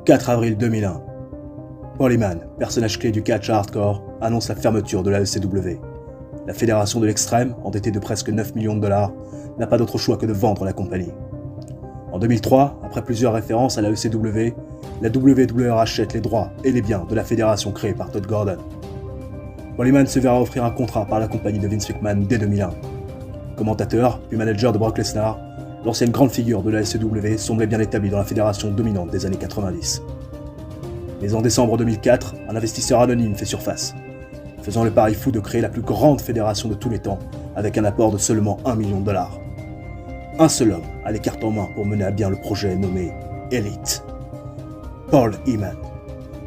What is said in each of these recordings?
4 avril 2001. Paul Heyman, personnage clé du catch hardcore, annonce la fermeture de la ECW. La fédération de l'extrême, endettée de presque 9 millions de dollars, n'a pas d'autre choix que de vendre la compagnie. En 2003, après plusieurs références à la ECW, la WWE rachète les droits et les biens de la fédération créée par Todd Gordon. Paul Heyman se verra offrir un contrat par la compagnie de Vince McMahon dès 2001. Commentateur, puis manager de Brock Lesnar, l'ancienne grande figure de la SEW semblait bien établi dans la fédération dominante des années 90. Mais en décembre 2004, un investisseur anonyme fait surface, faisant le pari fou de créer la plus grande fédération de tous les temps avec un apport de seulement 1 million de dollars. Un seul homme a les cartes en main pour mener à bien le projet nommé Elite. Paul Heyman.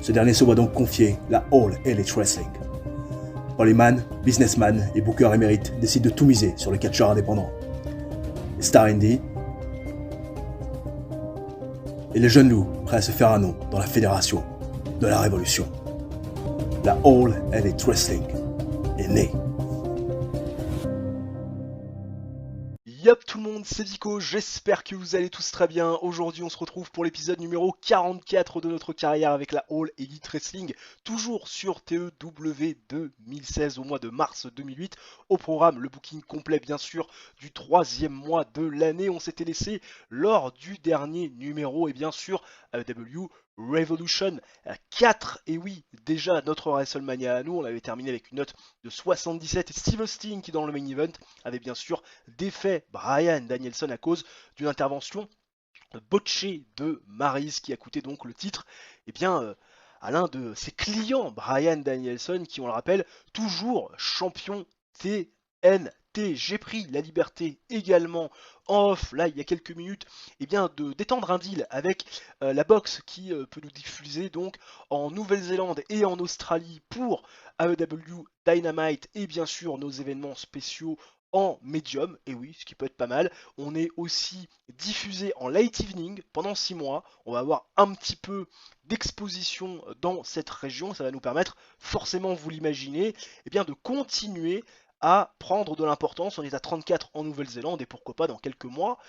Ce dernier se voit donc confier la All Elite Wrestling. Paul Heyman, businessman et booker émérite, décide de tout miser sur le catcheur indépendant. Les stars indie et les jeunes loups prêts à se faire un nom dans la fédération de la révolution. La All Elite Wrestling est née. Yop tout le monde, c'est Vico, j'espère que vous allez tous très bien. Aujourd'hui on se retrouve pour l'épisode numéro 44 de notre carrière avec la All Elite Wrestling, toujours sur TEW 2016 au mois de mars 2008. Au programme, le booking complet bien sûr du troisième mois de l'année. On s'était laissé lors du dernier numéro et bien sûr AEW Revolution 4. Et oui, déjà notre WrestleMania à nous, on avait terminé avec une note de 77 et Steve Austin qui dans le main event avait bien sûr défait Bryan Danielson à cause d'une intervention botchée de Maryse qui a coûté donc le titre à l'un de ses clients, Bryan Danielson, qui on le rappelle, toujours champion TNT. J'ai pris la liberté également en off, là il y a quelques minutes, de d'étendre un deal avec la box qui peut nous diffuser donc en Nouvelle-Zélande et en Australie pour AEW Dynamite et bien sûr nos événements spéciaux en médium, et oui, ce qui peut être pas mal. On est aussi diffusé en late evening pendant 6 mois. On va avoir un petit peu d'exposition dans cette région. Ça va nous permettre, forcément, vous l'imaginez, de continuer à prendre de l'importance. On est à 34 en Nouvelle-Zélande et pourquoi pas dans quelques mois,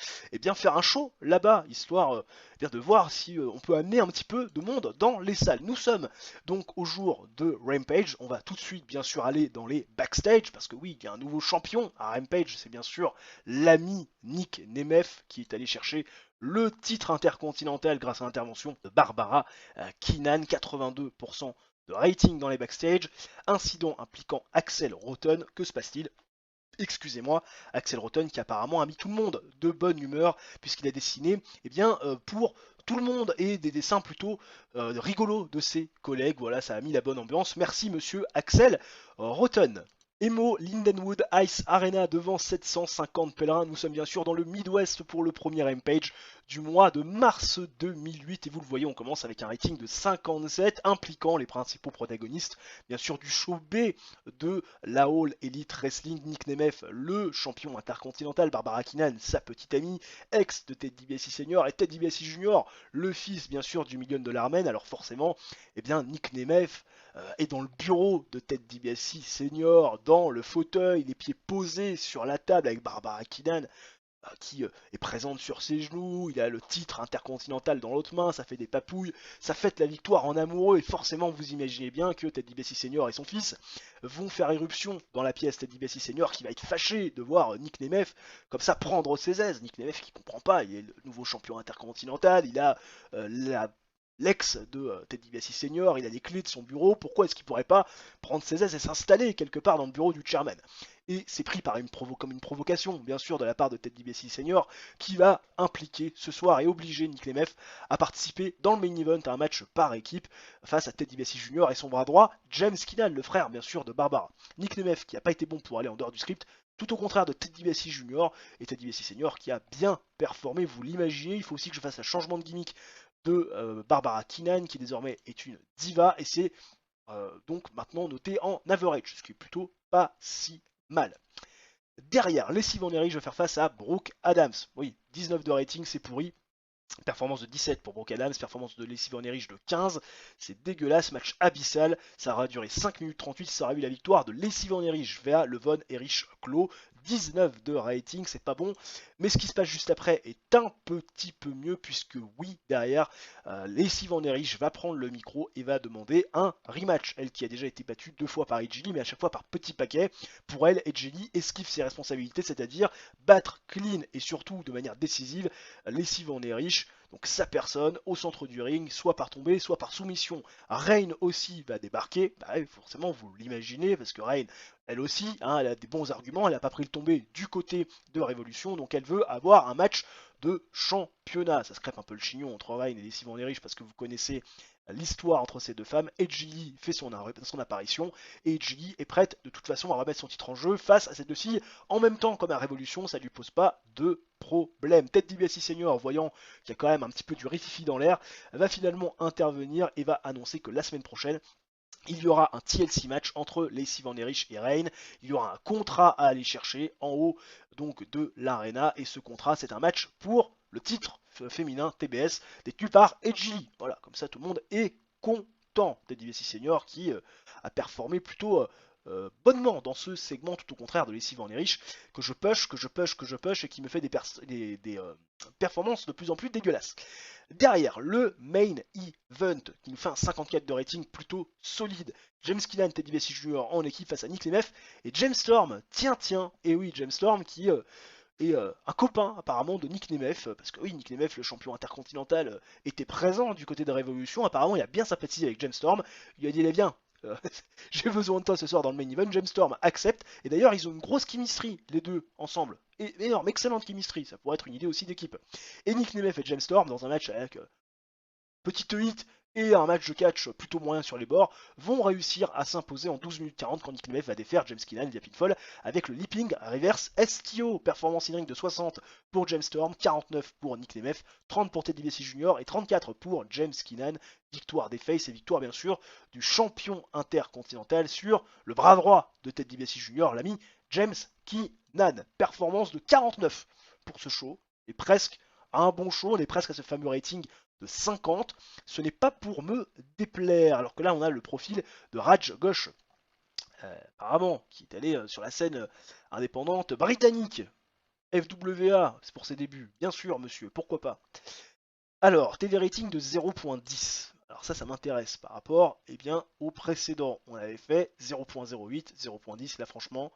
faire un show là-bas, histoire de voir si on peut amener un petit peu de monde dans les salles. Nous sommes donc au jour de Rampage. On va tout de suite bien sûr aller dans les backstage parce que oui, il y a un nouveau champion à Rampage, c'est bien sûr l'ami Nick Nemeth qui est allé chercher le titre intercontinental grâce à l'intervention de Barbara Keenan, 82% de rating dans les backstage. Incident impliquant Axel Rotten, que se passe-t-il ? Excusez-moi, Axel Rotten qui apparemment a mis tout le monde de bonne humeur puisqu'il a dessiné pour tout le monde et des dessins plutôt rigolos de ses collègues. Voilà, ça a mis la bonne ambiance. Merci monsieur Axel Rotten. Emo Lindenwood Ice Arena devant 750 pèlerins. Nous sommes bien sûr dans le Midwest pour le premier Rampage du mois de mars 2008. Et vous le voyez, on commence avec un rating de 57 impliquant les principaux protagonistes. Bien sûr du show B de la All Elite Wrestling. Nick Nemeth, le champion intercontinental. Barbara Keenan, sa petite amie, ex de Ted DiBiase Senior. Et Ted DiBiase Junior, le fils bien sûr du Million Dollar Man. Alors forcément, Nick Nemeth est dans le bureau de Ted DiBiase Senior, dans le fauteuil, les pieds posés sur la table avec Barbara Keenan qui est présente sur ses genoux, il a le titre intercontinental dans l'autre main, ça fait des papouilles, ça fête la victoire en amoureux et forcément vous imaginez bien que Ted DiBiase Senior et son fils vont faire éruption dans la pièce. Ted DiBiase Senior qui va être fâché de voir Nick Nemeth comme ça prendre ses aises. Nick Nemeth qui comprend pas, il est le nouveau champion intercontinental, il a l'ex de Ted DiBiase Senior, il a les clés de son bureau, pourquoi est-ce qu'il pourrait pas prendre ses aises et s'installer quelque part dans le bureau du chairman? Et c'est pris par comme une provocation, bien sûr, de la part de Ted DiBiase Senior, qui va impliquer ce soir et obliger Nick Nemeth à participer dans le main event à un match par équipe face à Ted DiBiase Junior et son bras droit, James Keenan, le frère, bien sûr, de Barbara. Nick Nemeth, qui n'a pas été bon pour aller en dehors du script, tout au contraire de Ted DiBiase Junior et Ted DiBiase Senior qui a bien performé, vous l'imaginez. Il faut aussi que je fasse un changement de gimmick de Barbara Keenan, qui désormais est une diva, et c'est donc maintenant noté en average, ce qui est plutôt pas si mal. Derrière, les Steve Erich, je vais faire face à Brooke Adams. Oui, 19 de rating, c'est pourri. Performance de 17 pour Brooke Adams, performance de Lacey Von Erich de 15, c'est dégueulasse, match abyssal, ça aura duré 5 minutes 38, ça aura eu la victoire de Lacey Von Erich vers le Von Erich Claw, 19 de rating, c'est pas bon, mais ce qui se passe juste après est un petit peu mieux, puisque oui, derrière, Lacey Van Erich va prendre le micro et va demander un rematch. Elle qui a déjà été battue 2 fois par Edge Lee, mais à chaque fois par petit paquet. Pour elle, Edge Lee esquive ses responsabilités, c'est-à-dire battre clean et surtout de manière décisive Lacey Van Erich, donc sa personne, au centre du ring, soit par tombée, soit par soumission. Reign aussi va débarquer, bah, forcément vous l'imaginez, parce que Reign, elle aussi, hein, elle a des bons arguments, elle n'a pas pris le tombé du côté de Révolution, donc elle veut avoir un match de championnat. Ça se crêpe un peu le chignon entre Reign et Lacey Van Erich, parce que vous connaissez l'histoire entre ces deux femmes. Edge Lee fait son apparition, et Edge Lee est prête de toute façon à remettre son titre en jeu face à ces deux filles en même temps. Comme à Révolution, ça lui pose pas de problème. Ted DiBiase Senior, voyant qu'il y a quand même un petit peu du rififi dans l'air, va finalement intervenir et va annoncer que la semaine prochaine, il y aura un TLC match entre Lacey Van Erich et Reign. Il y aura un contrat à aller chercher en haut donc de l'arena, et ce contrat, c'est un match pour le titre féminin TBS détenu par Edge Lee. Voilà, comme ça tout le monde est content. Ted DiBiase Senior qui a performé plutôt bonnement dans ce segment, tout au contraire de Lacey Van Erich, que je push, et qui me fait des performances de plus en plus dégueulasses. Derrière, le main event qui nous fait un 54 de rating plutôt solide. James Keenan, Ted DiBiase Jr. en équipe face à Nick Nemeth et James Storm. Et oui, James Storm qui est un copain apparemment de Nick Nemeth, parce que oui, Nick Nemeth, le champion intercontinental, était présent du côté de Révolution. Apparemment, il a bien sympathisé avec James Storm. Il lui a dit, eh bien, j'ai besoin de toi ce soir dans le main event. James Storm accepte, et d'ailleurs ils ont une grosse chemistry les deux ensemble, et énorme, excellente chemistry, ça pourrait être une idée aussi d'équipe. Et Nick Nemeth et James Storm dans un match avec petite hit et un match de catch plutôt moyen sur les bords, vont réussir à s'imposer en 12 minutes 40 quand Nick Nemeth va défaire James Keenan via pinfall avec le leaping reverse STO. Performance in ring de 60 pour James Storm, 49 pour Nick Nemeth, 30 pour Ted DiBiase Jr. et 34 pour James Keenan. Victoire des Faces et victoire bien sûr du champion intercontinental sur le bras droit de Ted DiBiase Jr., l'ami James Keenan. Performance de 49 pour ce show, et presque à un bon show, on est presque à ce fameux rating de 50. Ce n'est pas pour me déplaire, alors que là on a le profil de Raj Ghosh, apparemment, qui est allé sur la scène indépendante britannique, FWA, c'est pour ses débuts, bien sûr monsieur, pourquoi pas. Alors, TV rating de 0.10. Alors ça m'intéresse par rapport au précédent. On avait fait 0.08, 0.10, là franchement,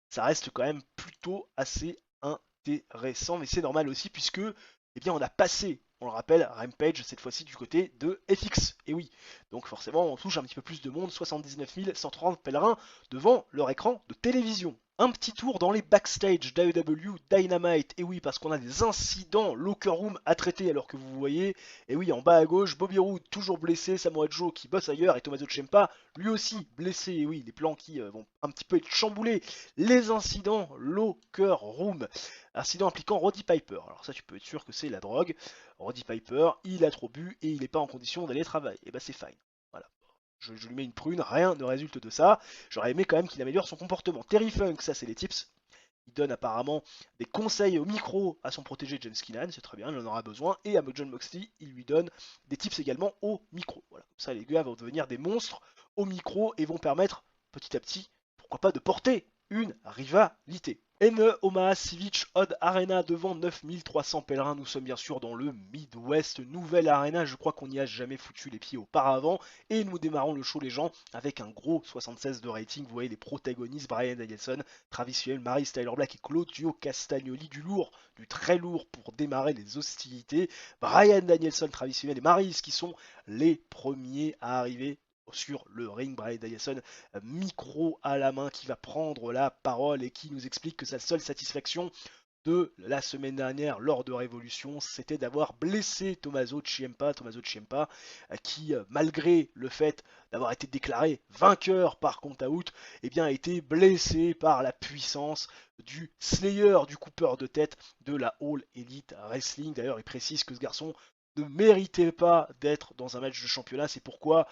ça reste quand même plutôt assez intéressant, mais c'est normal aussi puisque on a passé, on le rappelle, Rampage cette fois-ci du côté de FX. Et oui, donc forcément on touche un petit peu plus de monde, 79 130 pèlerins devant leur écran de télévision. Un petit tour dans les backstage d'AEW Dynamite, et oui, parce qu'on a des incidents locker room à traiter, alors que vous voyez, et oui, en bas à gauche, Bobby Roode toujours blessé, Samoa Joe qui bosse ailleurs, et Tommaso Ciampa lui aussi blessé, et oui, les plans qui vont un petit peu être chamboulés. Les incidents locker room, incident impliquant Roddy Piper, alors ça tu peux être sûr que c'est la drogue. Roddy Piper, il a trop bu et il n'est pas en condition d'aller travailler, et bah c'est fine. Voilà. Je lui mets une prune, rien ne résulte de ça. J'aurais aimé quand même qu'il améliore son comportement. Terry Funk, ça c'est les tips. Il donne apparemment des conseils au micro à son protégé James Keenan, c'est très bien, il en aura besoin. Et à John Moxley, il lui donne des tips également au micro. Voilà, comme ça les gars vont devenir des monstres au micro et vont permettre petit à petit, pourquoi pas, de porter une rivalité. NE Omaha Civic Odd Arena devant 9300 pèlerins. Nous sommes bien sûr dans le Midwest, nouvelle arena. Je crois qu'on n'y a jamais foutu les pieds auparavant. Et nous démarrons le show, les gens, avec un gros 76 de rating. Vous voyez les protagonistes, Bryan Danielson, Travis Fiel, Maryse Tyler Black et Claudio Castagnoli. Du lourd, du très lourd pour démarrer les hostilités. Bryan Danielson, Travis Fiel et Maryse qui sont les premiers à arriver sur le ring. Bryan Danielson, micro à la main, qui va prendre la parole et qui nous explique que sa seule satisfaction de la semaine dernière lors de Révolution, c'était d'avoir blessé Tommaso Ciampa, qui, malgré le fait d'avoir été déclaré vainqueur par compte out, a été blessé par la puissance du Slayer, du coupeur de tête de la All Elite Wrestling. D'ailleurs, il précise que ce garçon ne méritait pas d'être dans un match de championnat. C'est pourquoi,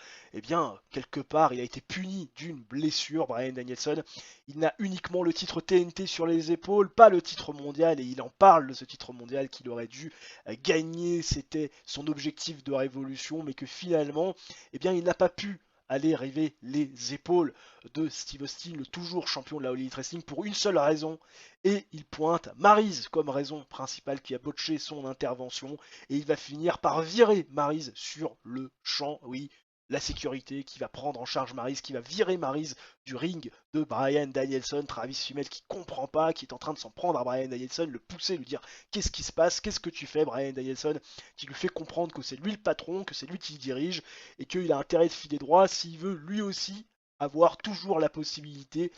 quelque part, il a été puni d'une blessure. Bryan Danielson, il n'a uniquement le titre TNT sur les épaules, pas le titre mondial, et il en parle de ce titre mondial qu'il aurait dû gagner. C'était son objectif de Révolution, mais que finalement, il n'a pas pu aller river les épaules de Steve Austin, le toujours champion de la All Elite Wrestling, pour une seule raison. Et il pointe Maryse comme raison principale qui a botché son intervention. Et il va finir par virer Maryse sur le champ. Oui, la sécurité qui va prendre en charge Maryse, qui va virer Maryse du ring de Bryan Danielson. Travis Fimmel qui comprend pas, qui est en train de s'en prendre à Bryan Danielson, le pousser, lui dire qu'est-ce qui se passe, qu'est-ce que tu fais, Bryan Danielson, qui lui fait comprendre que c'est lui le patron, que c'est lui qui dirige et qu'il a intérêt de filer droit s'il veut lui aussi avoir toujours la possibilité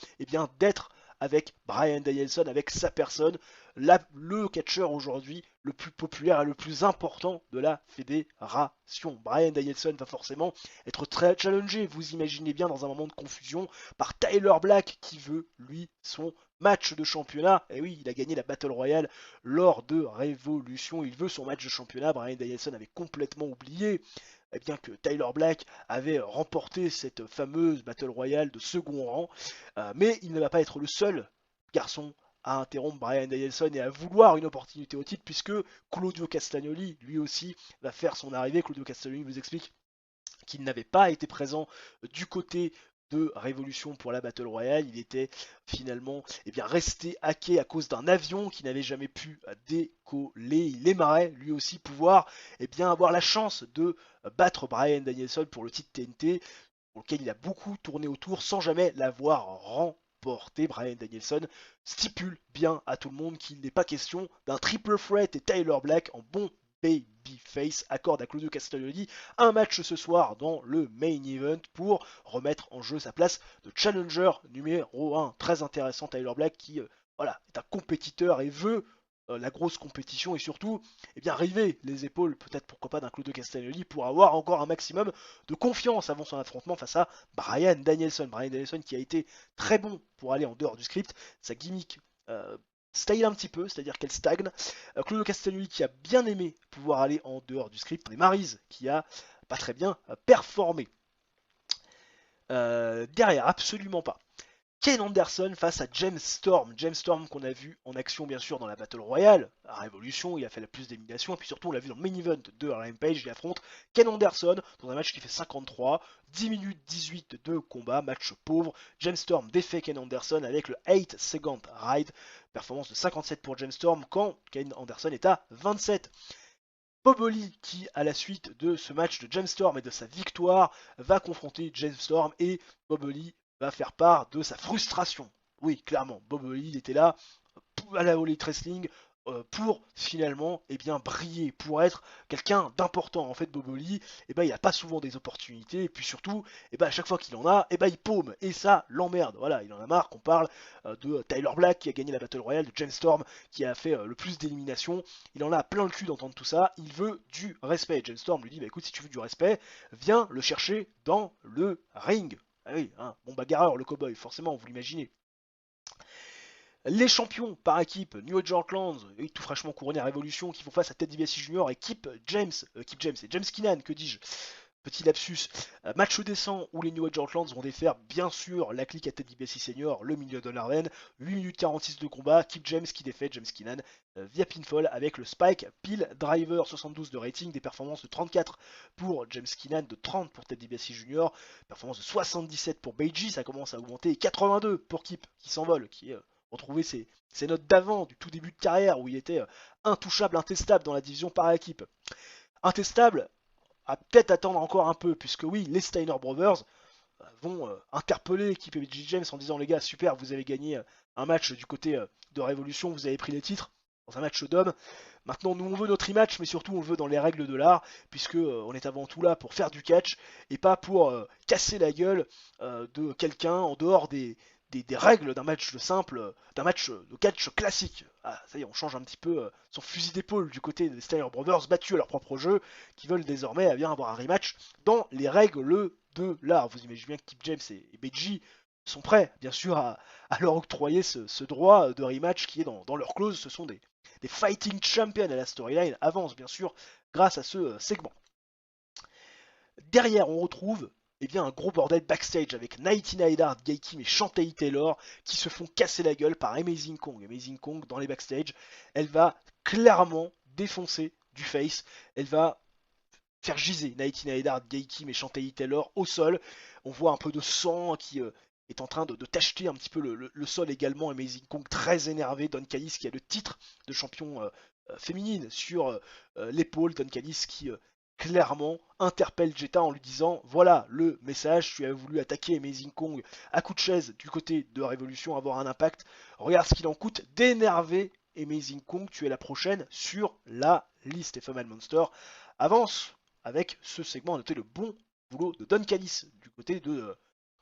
d'être avec Bryan Danielson, avec sa personne, le catcheur aujourd'hui le plus populaire et le plus important de la fédération. Bryan Danielson va forcément être très challengé, vous imaginez bien, dans un moment de confusion, par Tyler Black qui veut, lui, son match de championnat. Et oui, il a gagné la Battle Royale lors de Révolution, il veut son match de championnat. Bryan Danielson avait complètement oublié que Tyler Black avait remporté cette fameuse Battle Royale de second rang, mais il ne va pas être le seul garçon à interrompre Bryan Danielson et à vouloir une opportunité au titre, puisque Claudio Castagnoli, lui aussi, va faire son arrivée. Claudio Castagnoli vous explique qu'il n'avait pas été présent du côté de Révolution pour la Battle Royale. Il était finalement resté hacké à cause d'un avion qui n'avait jamais pu décoller. Il aimerait lui aussi pouvoir avoir la chance de battre Bryan Danielson pour le titre TNT, pour lequel il a beaucoup tourné autour sans jamais l'avoir remporté. Bryan Danielson stipule bien à tout le monde qu'il n'est pas question d'un triple threat et Tyler Black en bon babyface accorde à Claudio Castagnoli un match ce soir dans le main event pour remettre en jeu sa place de challenger numéro 1. Très intéressant, Tyler Black qui est un compétiteur et veut la grosse compétition et surtout river les épaules peut-être pourquoi pas d'un Claudio Castagnoli pour avoir encore un maximum de confiance avant son affrontement face à Bryan Danielson. Bryan Danielson qui a été très bon pour aller en dehors du script, sa gimmick style un petit peu, c'est-à-dire qu'elle stagne. Claudio Castagnoli qui a bien aimé pouvoir aller en dehors du script, et Maryse qui a pas très bien performé. Derrière, absolument pas. Ken Anderson face à James Storm. James Storm qu'on a vu en action bien sûr dans la Battle Royale, à Révolution, il a fait la plus d'élimination, et puis surtout on l'a vu dans le main event de Rampage, il affronte Ken Anderson dans un match qui fait 53, 10 minutes 18 de combat, match pauvre. James Storm défait Ken Anderson avec le 8 second ride, performance de 57 pour James Storm quand Ken Anderson est à 27. Bob Holly qui, à la suite de ce match de James Storm et de sa victoire, va confronter James Storm et Bob Holly va faire part de sa frustration. Oui, clairement, Bob Holly il était là à la All Elite Wrestling pour finalement briller, pour être quelqu'un d'important. En fait, Bob Holly, il n'a pas souvent des opportunités, et puis surtout, à chaque fois qu'il en a, il paume, et ça l'emmerde. Voilà, il en a marre qu'on parle de Tyler Black qui a gagné la Battle Royale, de James Storm qui a fait le plus d'éliminations. Il en a plein le cul d'entendre tout ça, il veut du respect. James Storm lui dit, écoute, si tu veux du respect, viens le chercher dans le ring. Ah oui, hein, bon bagarreur, le cowboy, forcément, vous l'imaginez. Les champions par équipe, New Age Outlaws, tout fraîchement couronné à Révolution, qui font face à Ted DiBiase Jr. et Kip James et James Keenan, que dis-je. Petit lapsus, match décent où les New Age Outlaws vont défaire bien sûr la clique à Ted DiBiase Senior, le milieu de l'arène, 8 minutes 46 de combat, Kip James qui défait James Keenan via pinfall avec le Spike Pile Driver, 72 de rating, des performances de 34 pour James Keenan, de 30 pour Ted DiBiase Jr., performance de 77 pour Beiji, ça commence à augmenter, et 82 pour Kip qui s'envole, qui est retrouver ses notes d'avant, du tout début de carrière, où il était intouchable, intestable dans la division par équipe. Intestable, à peut-être attendre encore un peu, puisque oui, les Steiner Brothers vont interpeller l'équipe Beiji James en disant les gars, super, vous avez gagné un match du côté de Révolution, vous avez pris les titres dans un match d'hommes. Maintenant, nous on veut notre rematch, mais surtout on le veut dans les règles de l'art, puisque on est avant tout là pour faire du catch et pas pour casser la gueule de quelqu'un en dehors des règles d'un match de simple, d'un match de catch classique. Ah, ça y est, on change un petit peu son fusil d'épaule du côté des Steiner Brothers, battus à leur propre jeu, qui veulent désormais bien avoir un rematch dans les règles de l'art. Vous imaginez bien que Kip James et Beiji sont prêts, bien sûr, à leur octroyer ce droit de rematch qui est dans leur clause. Ce sont des fighting champions et la storyline avance, bien sûr, grâce à ce segment. Derrière, on retrouve un gros bordel backstage avec Nighty Neidhart, Gail Kim et Shantae Taylor qui se font casser la gueule par Amazing Kong. Amazing Kong, dans les backstage, elle va clairement défoncer du face. Elle va faire giser Nighty Neidhart, Geikim et Chantilly Taylor au sol. On voit un peu de sang qui est en train de tacheter un petit peu le sol également. Amazing Kong très énervé. Don Callis qui a le titre de champion féminine sur l'épaule. Don Callis qui clairement interpelle Jetta en lui disant voilà le message, tu as voulu attaquer Amazing Kong à coup de chaise du côté de Révolution, avoir un impact. Regarde ce qu'il en coûte d'énerver Amazing Kong, tu es la prochaine sur la liste. Et Female Monster avance avec ce segment. Notez le bon boulot de Don Callis du côté de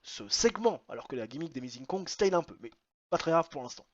ce segment, alors que la gimmick d'Amazing Kong style un peu, mais pas très grave pour l'instant.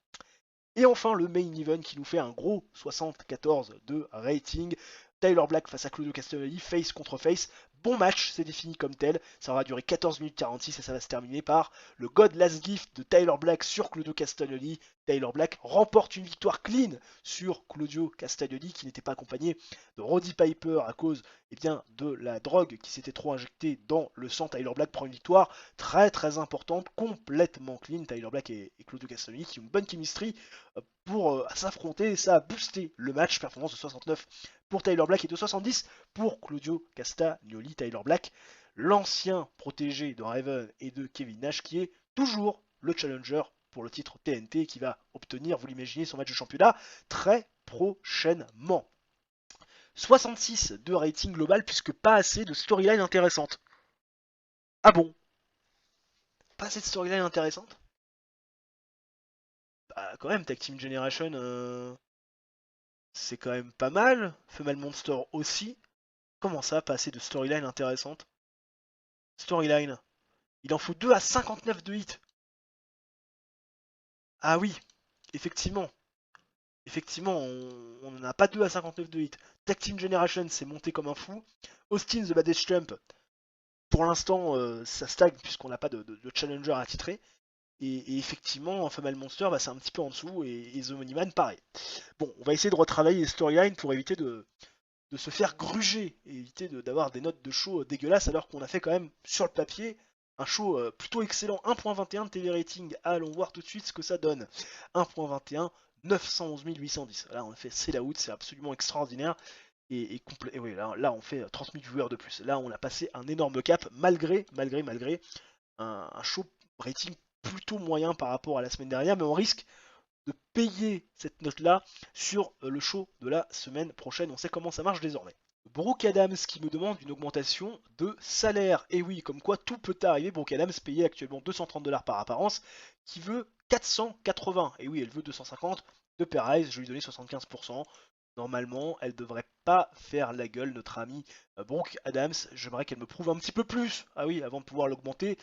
Et enfin le main event qui nous fait un gros 74 de rating. Tyler Black face à Claudio Castagnoli, face contre face. Bon match, c'est défini comme tel. Ça va durer 14 minutes 46 et ça va se terminer par le God Last Gift de Tyler Black sur Claudio Castagnoli. Tyler Black remporte une victoire clean sur Claudio Castagnoli qui n'était pas accompagné de Roddy Piper à cause de la drogue qui s'était trop injectée dans le sang. Tyler Black prend une victoire très importante, complètement clean. Tyler Black et Claudio Castagnoli qui ont une bonne chemistry pour s'affronter. Ça a boosté le match, performance de 69 pour Tyler Black et de 70 pour Claudio Castagnoli. Tyler Black, l'ancien protégé de Raven et de Kevin Nash, qui est toujours le challenger pour le titre TNT, qui va obtenir, vous l'imaginez, son match de championnat très prochainement. 66 de rating global, puisque pas assez de storyline intéressante. Ah bon? Pas assez de storyline intéressante? Bah quand même, Tag Team Generation, c'est quand même pas mal. Female Monster aussi. Comment ça, pas assez de storyline intéressante? Storyline. Il en faut 2 à 59 de hit. Ah oui, effectivement. Effectivement, on n'en a pas 2 à 59 de hit. Tag Team Generation s'est monté comme un fou. Austin The Baddest Champ, pour l'instant, ça stagne puisqu'on n'a pas de challenger à titrer. Et effectivement, Female Monster, bah, c'est un petit peu en dessous. Et The Money Man, pareil. Bon, on va essayer de retravailler les storylines pour éviter de se faire gruger et éviter d'avoir des notes de show dégueulasses alors qu'on a fait quand même sur le papier un show plutôt excellent. 1.21 de TV rating. Allons voir tout de suite ce que ça donne. 1.21, 911 810. Là on a fait sell out, c'est absolument extraordinaire. Et oui, là on fait 30 000 viewers de plus. Là on a passé un énorme cap malgré un show rating plutôt moyen par rapport à la semaine dernière, mais on risque de payer cette note-là sur le show de la semaine prochaine. On sait comment ça marche désormais. Brooke Adams qui me demande une augmentation de salaire. Et oui, comme quoi tout peut arriver. Brooke Adams payé actuellement 230$ par apparence, qui veut 480. Et oui, elle veut 250 de Perez. Je lui ai donné 75%. Normalement, elle devrait pas faire la gueule, notre amie Brooke Adams. J'aimerais qu'elle me prouve un petit peu plus. Ah oui, avant de pouvoir l'augmenter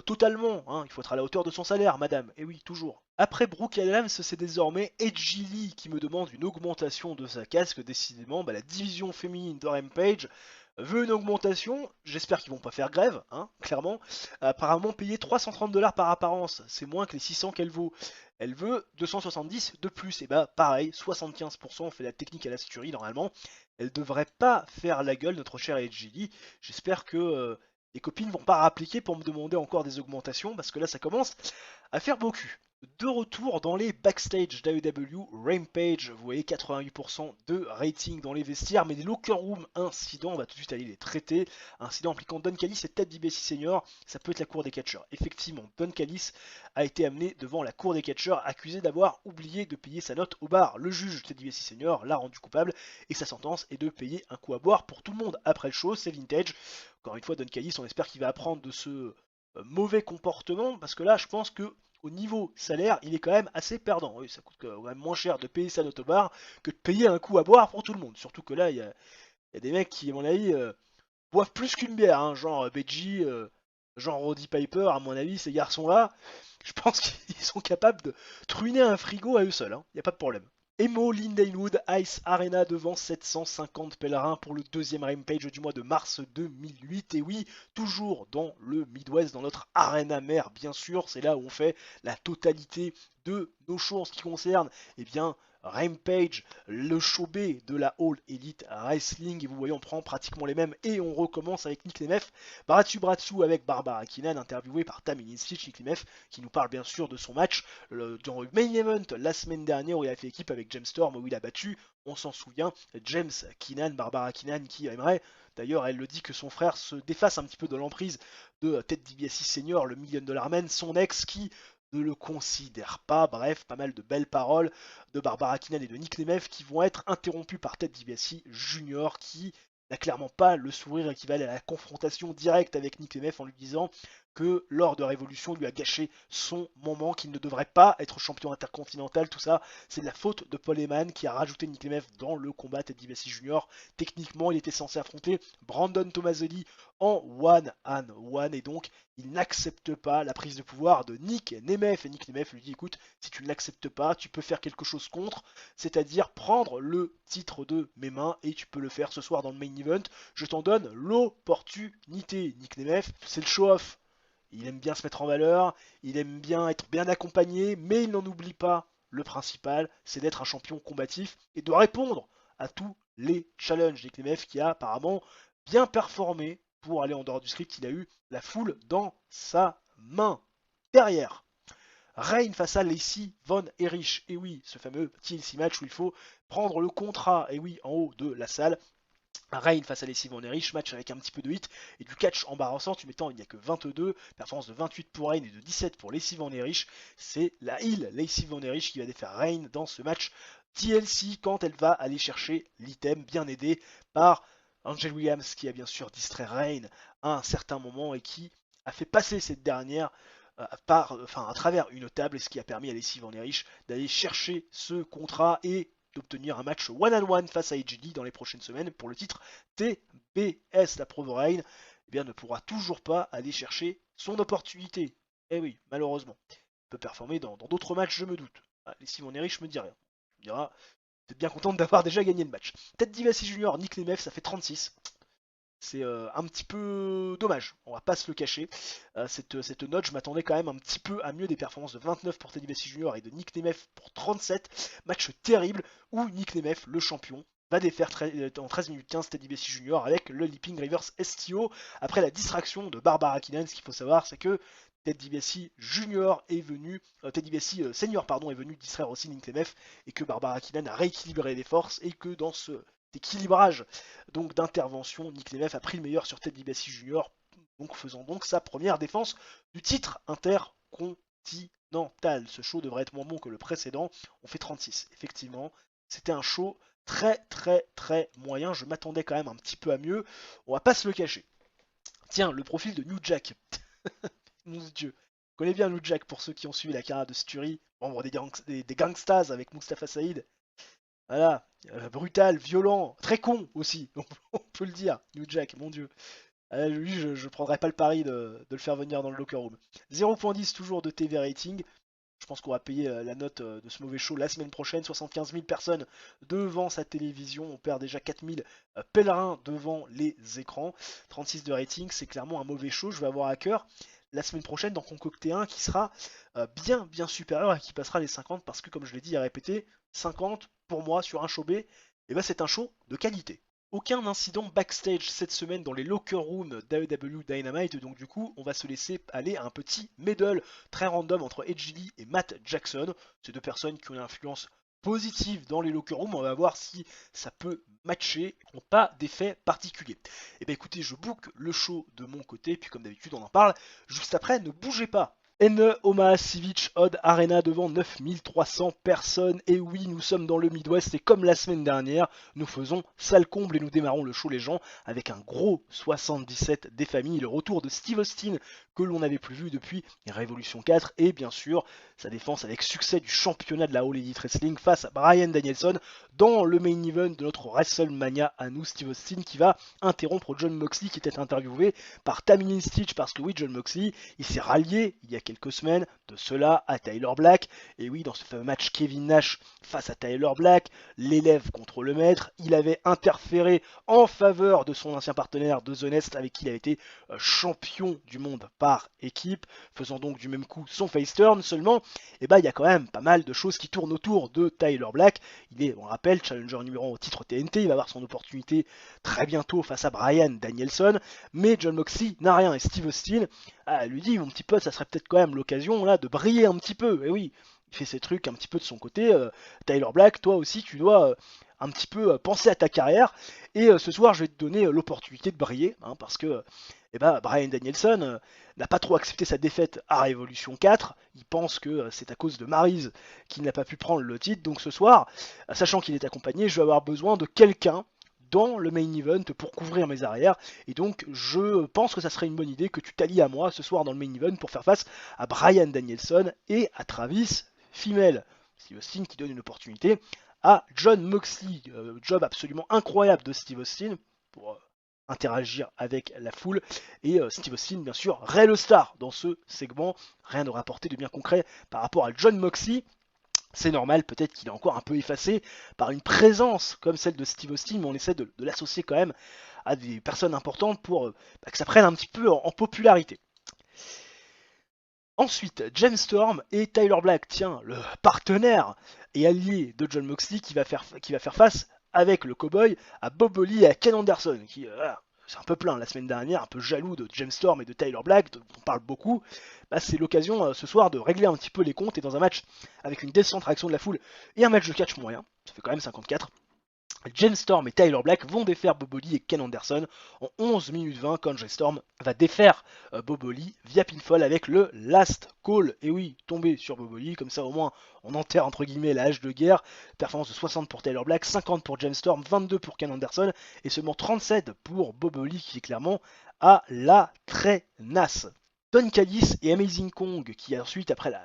totalement. Hein. Il faut être à la hauteur de son salaire, madame. Et oui, toujours. Après Brooke Adams, c'est désormais Edgy Lee qui me demande une augmentation de sa casque. Décidément, la division féminine de Rampage veut une augmentation. J'espère qu'ils vont pas faire grève, hein, clairement. Apparemment, payer 330$ par apparence, c'est moins que les 600 qu'elle vaut. Elle veut 270 de plus. Et bah, pareil, 75%, on fait la technique à la Sturie normalement. Elle devrait pas faire la gueule, notre cher Edgy Lee. J'espère que les copines vont pas rappliquer pour me demander encore des augmentations, parce que là, ça commence à faire beaucoup. De retour dans les backstage d'AEW Rampage, vous voyez 88% de rating dans les vestiaires, mais des locker room incidents, on va tout de suite aller les traiter. Incident impliquant Don Callis et Ted DiBiase Senior, ça peut être la cour des catcheurs. Effectivement, Don Callis a été amené devant la cour des catcheurs, accusé d'avoir oublié de payer sa note au bar. Le juge Ted DiBiase Senior l'a rendu coupable et sa sentence est de payer un coup à boire pour tout le monde. Après le show, c'est vintage. Encore une fois, Don Callis, on espère qu'il va apprendre de ce mauvais comportement, parce que là, je pense que au niveau salaire, il est quand même assez perdant. Oui, ça coûte quand même moins cher de payer sa note au bar que de payer un coup à boire pour tout le monde. Surtout que là, il y a des mecs qui, à mon avis, boivent plus qu'une bière, hein, genre Beji, genre Roddy Piper, à mon avis, ces garçons-là, je pense qu'ils sont capables de truiner un frigo à eux seuls, il n'y a pas de problème. Emo Lindenwood Ice Arena devant 750 pèlerins pour le deuxième Rampage du mois de mars 2008. Et oui, toujours dans le Midwest, dans notre arena mère, bien sûr. C'est là où on fait la totalité de nos shows en ce qui concerne Rampage, le show B de la All Elite Wrestling. Et vous voyez, on prend pratiquement les mêmes et on recommence avec Nick Nemeth. Bratsu Bratsu avec Barbara Keenan, interviewé par Tammy Stitch. Nick Nemeth qui nous parle bien sûr de son match dans le main event la semaine dernière où il a fait équipe avec James Storm, où il a battu, on s'en souvient, James Keenan, Barbara Keenan, qui aimerait, d'ailleurs elle le dit, que son frère se défasse un petit peu de l'emprise de Ted DiBiase Senior, le $1 Million Man, son ex qui ne le considère pas. Bref, pas mal de belles paroles de Barbara Keenan et de Nick Nemeth qui vont être interrompues par Ted DiBiase Jr. qui n'a clairement pas le sourire et qui va aller à la confrontation directe avec Nick Nemeth en lui disant que lors de Révolution, il lui a gâché son moment, qu'il ne devrait pas être champion intercontinental. Tout ça, c'est de la faute de Paul Heyman qui a rajouté Nick Nemeth dans le combat Ted DiBiase Jr. Techniquement, il était censé affronter Brandon Tomaselli en one-on-one et donc il n'accepte pas la prise de pouvoir de Nick Nemeth. Et Nick Nemeth lui dit écoute, si tu ne l'acceptes pas, tu peux faire quelque chose contre, c'est-à-dire prendre le titre de mes mains et tu peux le faire ce soir dans le main event. Je t'en donne l'opportunité. Nick Nemeth, c'est le show-off. Il aime bien se mettre en valeur, il aime bien être bien accompagné, mais il n'en oublie pas le principal, c'est d'être un champion combatif et de répondre à tous les challenges. Nick Nemeth qui a apparemment bien performé pour aller en dehors du script, il a eu la foule dans sa main. Derrière, Reign face à Lacey Von Erich. Et oui, ce fameux TLC match où il faut prendre le contrat, et oui, en haut de la salle. Reign face à Lacey Von Erich, match avec un petit peu de hit et du catch embarrassant, tu mettant il n'y a que 22, performance de 28 pour Reign et de 17 pour Lacey Von Erich. C'est la heel Lacey Von Erich qui va défaire Reign dans ce match TLC quand elle va aller chercher l'item, bien aidée par Angel Williams qui a bien sûr distrait Reign à un certain moment et qui a fait passer cette dernière à travers une table, ce qui a permis à Lacey Von Erich d'aller chercher ce contrat et d'obtenir un match one-on-one face à AJD dans les prochaines semaines pour le titre TBS. La pauvre Reign ne pourra toujours pas aller chercher son opportunité. Eh oui, malheureusement. Il peut performer dans d'autres matchs, je me doute. Lacey Von Erich, je me dis rien. Tu me diras, t'es bien contente d'avoir déjà gagné le match. Ted DiBiase Jr., Nick Nemeth, ça fait 36. C'est un petit peu dommage, on va pas se le cacher. Cette note, je m'attendais quand même un petit peu à mieux, des performances de 29 pour Ted DiBiase Jr. et de Nick Nemeth pour 37. Match terrible où Nick Nemeth, le champion, va défaire en 13 minutes 15 Ted DiBiase Jr. avec le Leaping Reverse STO après la distraction de Barbara Keenan. Ce qu'il faut savoir, c'est que Ted DiBiase Jr. est venu, Ted DiBiase Senior pardon, est venu distraire aussi Nick Nemeth et que Barbara Keenan a rééquilibré les forces et que dans ce équilibrage donc d'intervention, Nick Nemeth a pris le meilleur sur Ted DiBiase Jr. donc faisant donc sa première défense du titre intercontinental. Ce show devrait être moins bon que le précédent. On fait 36. Effectivement, c'était un show très moyen. Je m'attendais quand même un petit peu à mieux. On va pas se le cacher. Tiens, le profil de New Jack. Mon Dieu. Vous connaissez bien New Jack pour ceux qui ont suivi la carrière de Sturi, membre des Gangstas avec Mustafa Saïd. Voilà, brutal, violent, très con aussi, on peut le dire, New Jack, mon dieu. Lui, je prendrais pas le pari de le faire venir dans le locker room. 0.10 toujours de TV rating. Je pense qu'on va payer la note de ce mauvais show la semaine prochaine. 75 000 personnes devant sa télévision. On perd déjà 4 000 pèlerins devant les écrans. 36 de rating, c'est clairement un mauvais show. Je vais avoir à cœur la semaine prochaine d'en concocter un qui sera bien supérieur et qui passera les 50 parce que, comme je l'ai dit et répété, 50 pour moi sur un show B, c'est un show de qualité. Aucun incident backstage cette semaine dans les locker rooms d'AEW Dynamite, donc du coup on va se laisser aller à un petit middle très random entre Edge Lee et Matt Jackson. Ces deux personnes qui ont une influence positive dans les locker rooms, on va voir si ça peut matcher, n'ont pas d'effet particulier. Et écoutez, je book le show de mon côté, puis comme d'habitude on en parle juste après, ne bougez pas. Omaha Civic Odd Arena devant 9300 personnes. Et oui, nous sommes dans le Midwest et comme la semaine dernière, nous faisons salle comble et nous démarrons le show les gens avec un gros 77 des familles. Le retour de Steve Austin que l'on n'avait plus vu depuis Révolution 4 et bien sûr sa défense avec succès du championnat de la All Elite Wrestling face à Bryan Danielson dans le main event de notre WrestleMania à nous. Steve Austin qui va interrompre Jon Moxley qui était interviewé par Tammy Stitch parce que oui, Jon Moxley il s'est rallié il y a quelques semaines, de cela à Tyler Black. Et oui, dans ce fameux match Kevin Nash face à Tyler Black, l'élève contre le maître, il avait interféré en faveur de son ancien partenaire de The Nest avec qui il a été champion du monde par équipe, faisant donc du même coup son face turn. Seulement, il y a quand même pas mal de choses qui tournent autour de Tyler Black. Il est, on rappelle, challenger numéro 1 au titre TNT, il va avoir son opportunité très bientôt face à Bryan Danielson, mais Jon Moxley n'a rien, et Steve Austin lui dit, mon petit pote, ça serait peut-être quand même l'occasion là de briller un petit peu. Et oui, il fait ses trucs un petit peu de son côté. Tyler Black, toi aussi, tu dois un petit peu penser à ta carrière. Et ce soir, je vais te donner l'opportunité de briller, hein, parce que Bryan Danielson n'a pas trop accepté sa défaite à Revolution 4. Il pense que c'est à cause de Maryse qu'il n'a pas pu prendre le titre. Donc ce soir, sachant qu'il est accompagné, je vais avoir besoin de quelqu'un dans le main event pour couvrir mes arrières, et donc je pense que ça serait une bonne idée que tu t'allies à moi ce soir dans le main event pour faire face à Bryan Danielson et à Travis Fimmel. Steve Austin qui donne une opportunité à Jon Moxley. Job absolument incroyable de Steve Austin pour interagir avec la foule, et Steve Austin bien sûr Ray le Star dans ce segment. Rien de rapporté de bien concret par rapport à Jon Moxley. C'est normal, peut-être qu'il est encore un peu effacé par une présence comme celle de Steve Austin, mais on essaie de l'associer quand même à des personnes importantes pour que ça prenne un petit peu en popularité. Ensuite, James Storm et Tyler Black, tiens, le partenaire et allié de Jon Moxley qui va faire face avec le cowboy à Bob Holly et à Ken Anderson, qui c'est un peu plein la semaine dernière, un peu jaloux de James Storm et de Tyler Black, dont on parle beaucoup. C'est l'occasion ce soir de régler un petit peu les comptes, et dans un match avec une descente réaction de la foule et un match de catch moyen, ça fait quand même 54. James Storm et Tyler Black vont défaire Bob Holly et Ken Anderson en 11 minutes 20 quand James Storm va défaire Bob Holly via pinfall avec le Last Call. Et oui, tomber sur Bob Holly, comme ça au moins on enterre entre guillemets la hache de guerre. Performance de 60 pour Tyler Black, 50 pour James Storm, 22 pour Ken Anderson et seulement 37 pour Bob Holly qui est clairement à la traînasse. Don Callis et Amazing Kong qui ensuite après la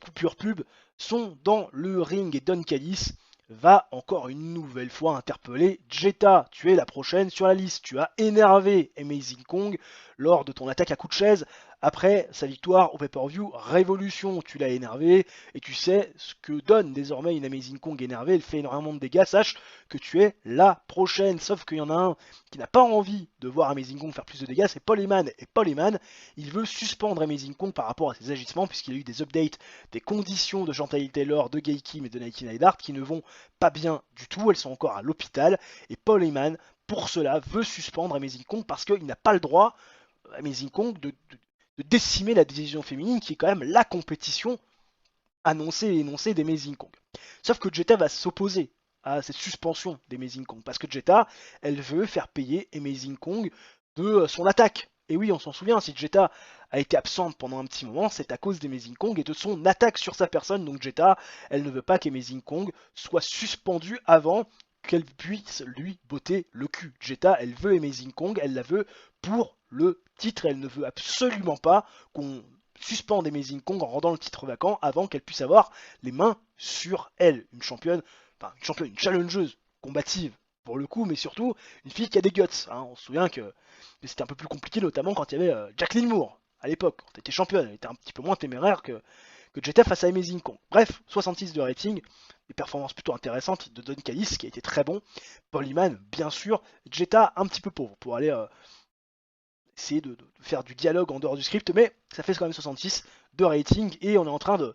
coupure pub sont dans le ring, et Don Callis va encore une nouvelle fois interpeller Jetta. Tu es la prochaine sur la liste. Tu as énervé Amazing Kong lors de ton attaque à coup de chaise après sa victoire au pay-per-view Révolution. Tu l'as énervé et tu sais ce que donne désormais une Amazing Kong énervée. Elle fait énormément de dégâts. Sache que tu es la prochaine. Sauf qu'il y en a un qui n'a pas envie de voir Amazing Kong faire plus de dégâts, c'est Paul Heyman. Et Paul Heyman, il veut suspendre Amazing Kong par rapport à ses agissements, puisqu'il a eu des updates des conditions de Chantal Taylor, de Gail Kim et de Nike Neidhart qui ne vont pas bien du tout. Elles sont encore à l'hôpital. Et Paul Heyman, pour cela, veut suspendre Amazing Kong parce qu'il n'a pas le droit, Amazing Kong, de décimer la division féminine qui est quand même la compétition annoncée et énoncée d'Amazing Kong. Sauf que Jetta va s'opposer à cette suspension d'Amazing Kong parce que Jetta, elle veut faire payer Amazing Kong de son attaque. Et oui, on s'en souvient, si Jetta a été absente pendant un petit moment, c'est à cause d'Amazing Kong et de son attaque sur sa personne. Donc Jetta, elle ne veut pas qu'Amazing Kong soit suspendu avant qu'elle puisse lui botter le cul. Jetta, elle veut Amazing Kong, elle la veut pour le titre, elle ne veut absolument pas qu'on suspende Amazing Kong en rendant le titre vacant avant qu'elle puisse avoir les mains sur elle. Une championne, une challengeuse combative pour le coup, mais surtout une fille qui a des guts. Hein. On se souvient que c'était un peu plus compliqué, notamment quand il y avait Jacqueline Moore à l'époque, quand elle était championne, elle était un petit peu moins téméraire que Jetta face à Amazing Kong. Bref, 66 de rating, des performances plutôt intéressantes de Don Callis qui a été très bon, Paul Heyman bien sûr, Jetta un petit peu pauvre pour aller essayer de faire du dialogue en dehors du script, mais ça fait quand même 66 de rating et on est en train de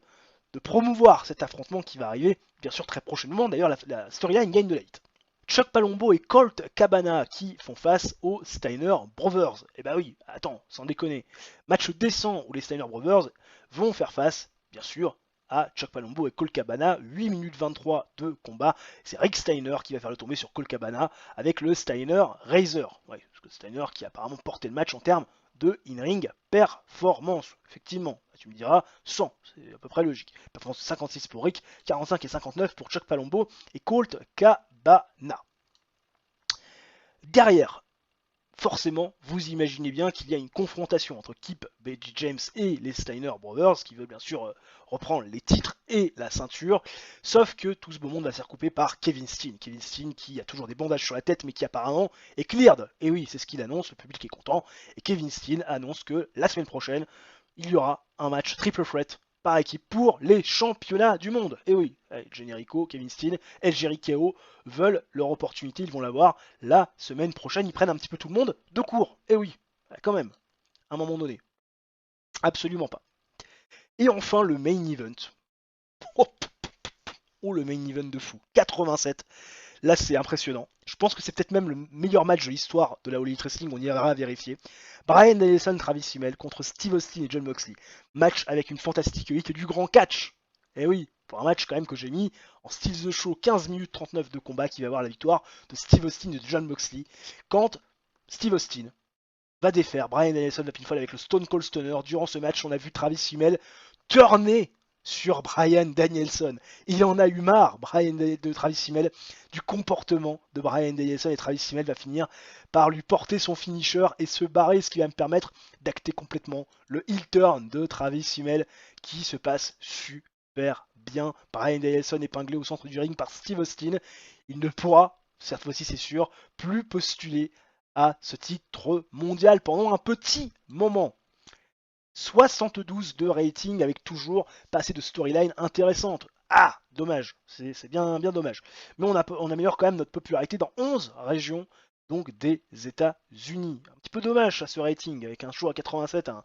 promouvoir cet affrontement qui va arriver bien sûr très prochainement. D'ailleurs la storyline gagne de late. Chuck Palumbo et Colt Cabana qui font face aux Steiner Brothers. Et bah oui, attends, sans déconner. Match décent où les Steiner Brothers vont faire face, bien sûr, à Chuck Palumbo et Colt Cabana. 8 minutes 23 de combat. C'est Rick Steiner qui va faire le tomber sur Colt Cabana avec le Steiner Razor. Ouais, parce que Steiner qui a apparemment porté le match en termes de in-ring performance. Effectivement, tu me diras 100, c'est à peu près logique. Performance 56 pour Rick, 45 et 59 pour Chuck Palumbo et Colt Cabana. Derrière, forcément, vous imaginez bien qu'il y a une confrontation entre Kip B.J. James et les Steiner Brothers, qui veulent bien sûr reprendre les titres et la ceinture, sauf que tout ce beau monde va se faire couper par Kevin Steen. Kevin Steen qui a toujours des bandages sur la tête, mais qui apparemment est cleared. Et oui, c'est ce qu'il annonce, le public est content. Et Kevin Steen annonce que la semaine prochaine, il y aura un match triple threat par équipe pour les championnats du monde. Et oui, Generico, Kevin Steen, El Jericho veulent leur opportunité, ils vont l'avoir la semaine prochaine. Ils prennent un petit peu tout le monde de court. Et oui, quand même, à un moment donné. Absolument pas. Et enfin, le main event. Oh, le main event de fou. 87. Là, c'est impressionnant. Je pense que c'est peut-être même le meilleur match de l'histoire de la All Elite Wrestling. On ira vérifier. Bryan Danielson, Travis Fimmel contre Steve Austin et Jon Moxley. Match avec une fantastique élite et du grand catch. Et oui, pour un match quand même que j'ai mis en style The Show, 15 minutes 39 de combat qui va avoir la victoire de Steve Austin et de Jon Moxley. Quand Steve Austin va défaire Bryan Danielson de pinfall avec le Stone Cold Stunner. Durant ce match, on a vu Travis Fimmel turner sur Bryan Danielson. Il en a eu marre, de Travis Fimmel, du comportement de Bryan Danielson, et Travis Fimmel va finir par lui porter son finisher et se barrer, ce qui va me permettre d'acter complètement le heel turn de Travis Fimmel qui se passe super bien. Bryan Danielson épinglé au centre du ring par Steve Austin. Il ne pourra, cette fois-ci c'est sûr, plus postuler à ce titre mondial pendant un petit moment. 72 de rating avec toujours pas assez de storyline intéressante. Ah, dommage, c'est bien dommage. Mais on améliore quand même notre popularité dans 11 régions, donc des États-Unis. Un petit peu dommage à ce rating, avec un show à 87, un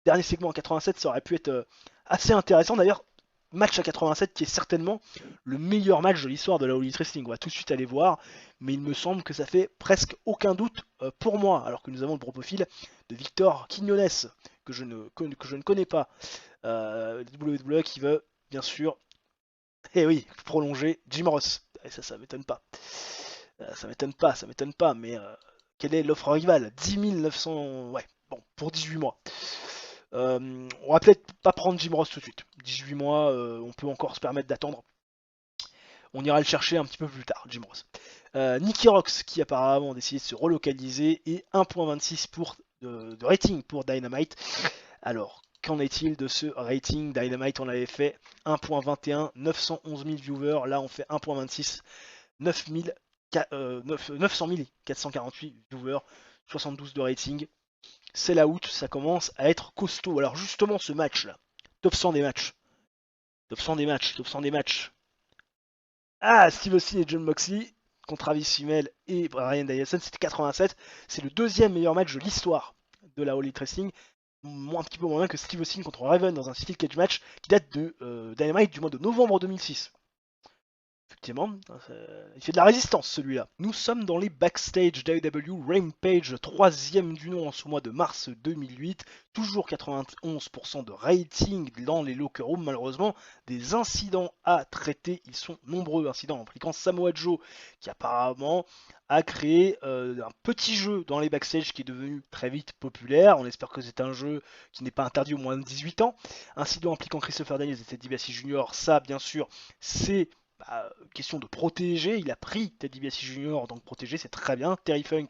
dernier segment à 87, ça aurait pu être assez intéressant. D'ailleurs, match à 87 qui est certainement le meilleur match de l'histoire de la All Elite Wrestling. On va tout de suite aller voir, mais il me semble que ça fait presque aucun doute pour moi, alors que nous avons le profil de Victor Quiñones, que je ne connais pas. WWE qui veut, bien sûr, prolonger Jim Ross. Et ça m'étonne pas. Ça m'étonne pas, mais quelle est l'offre rivale? 10 900... Ouais, bon, pour 18 mois. On va peut-être pas prendre Jim Ross tout de suite. 18 mois, on peut encore se permettre d'attendre. On ira le chercher un petit peu plus tard, Jim Ross. Nicky Rocks, qui apparemment a décidé de se relocaliser, et 1.26 de rating pour Dynamite. Alors, qu'en est-il de ce rating? Dynamite, on avait fait 1.21, 911 000 viewers. Là, on fait 1.26, 900 448 viewers, 72 de rating. C'est la out, ça commence à être costaud. Alors justement ce match là, top 100 des matchs. Top 100 des matchs, top 100 des matchs. Ah, Steve Austin et Jon Moxley contre Travis Fimmel et Bryan Danielson, c'était 87. C'est le deuxième meilleur match de l'histoire de la All Elite Wrestling. Un petit peu moins que Steve Austin contre Raven dans un Steel Cage match qui date de Dynamite du mois de novembre 2006. Effectivement, il fait de la résistance celui-là. Nous sommes dans les backstage d'AEW Rampage, troisième du nom en ce mois de mars 2008. Toujours 91% de rating dans les locker rooms. Malheureusement, des incidents à traiter. Ils sont nombreux, incidents impliquant Samoa Joe, qui apparemment a créé un petit jeu dans les backstage qui est devenu très vite populaire. On espère que c'est un jeu qui n'est pas interdit aux moins de 18 ans. Incident impliquant Christopher Daniels et Ted DiBiase Jr. Ça, bien sûr, c'est question de protéger. Il a pris Ted DiBiase Jr. donc protégé, c'est très bien. Terry Funk,